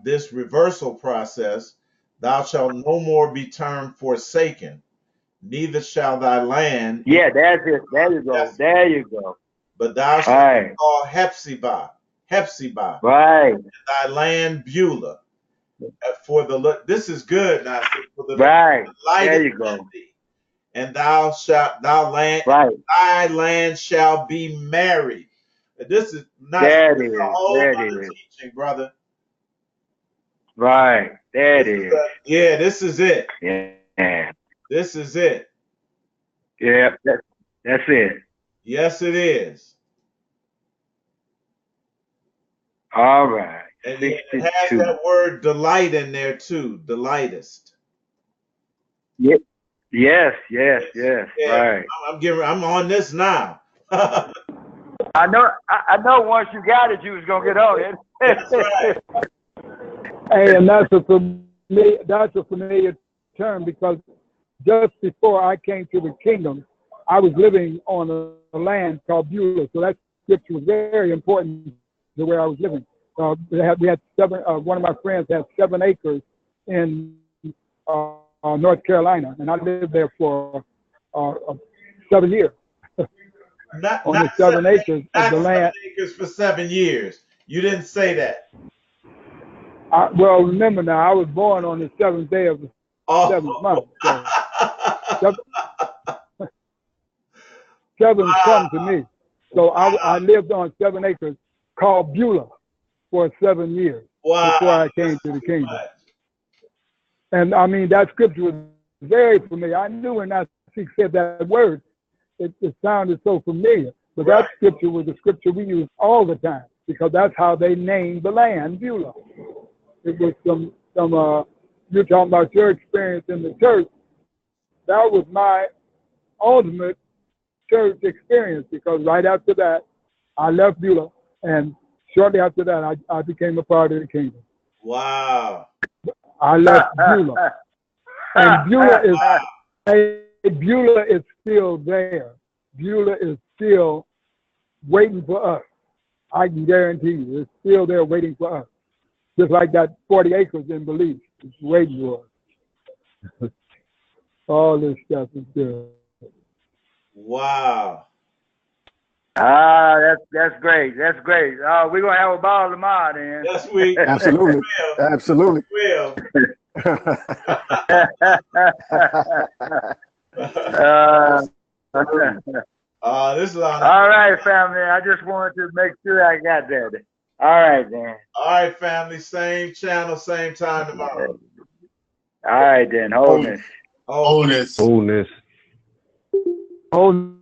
this reversal process. Thou shalt no more be termed forsaken, neither shall thy land. Yeah, that's it. There you go. There you go. But thou shalt be called Hephzibah. Right. And thy land Beulah. For this is good now. For the right. light there you go. Thee, and thy land shall be married. This is not a whole other teaching, brother. Right. There it is. Yeah, this is it. Yeah. This is it. Yeah, that's it. Yes, it is. All right. And it has that word delight in there too. Delightest. Yep. Yes. Yeah. Right. I'm on this now. I know once you got it, you was gonna get on it. That's right. Hey, and that's a familiar term, because just before I came to the kingdom, I was living on a land called Beulah. So that scripture was very important to where I was living. We had one of my friends had 7 acres in North Carolina, and I lived there for 7 years. On the 7 acres of the land. 7 acres for 7 years. You didn't say that. Well, remember now, I was born on the 7th day of the 7th month. So seven come to me. So I lived on 7 acres called Beulah for 7 years before I came to the kingdom. And I mean, that scripture was very familiar. I knew when I said that word, it sounded so familiar. But that scripture was the scripture we use all the time, because that's how they named the land, Beulah. It was some you're talking about your experience in the church. That was my ultimate church experience, because right after that, I left Beulah, and shortly after that, I became a part of the kingdom. Wow. I left Beulah. And Beulah is still there. Beulah is still waiting for us. I can guarantee you, it's still there waiting for us. Just like that 40 acres in Belize, it's waiting for us. All this stuff is good. Wow. That's great. That's great. We're gonna have a ball tomorrow, then. Yes, we absolutely. will. Absolutely. We will. This is all right, family. I just wanted to make sure I got that. All right, then. All right, family. Same channel, same time tomorrow. All right, then. Wholeness. Wholeness. Wholeness. Wholeness.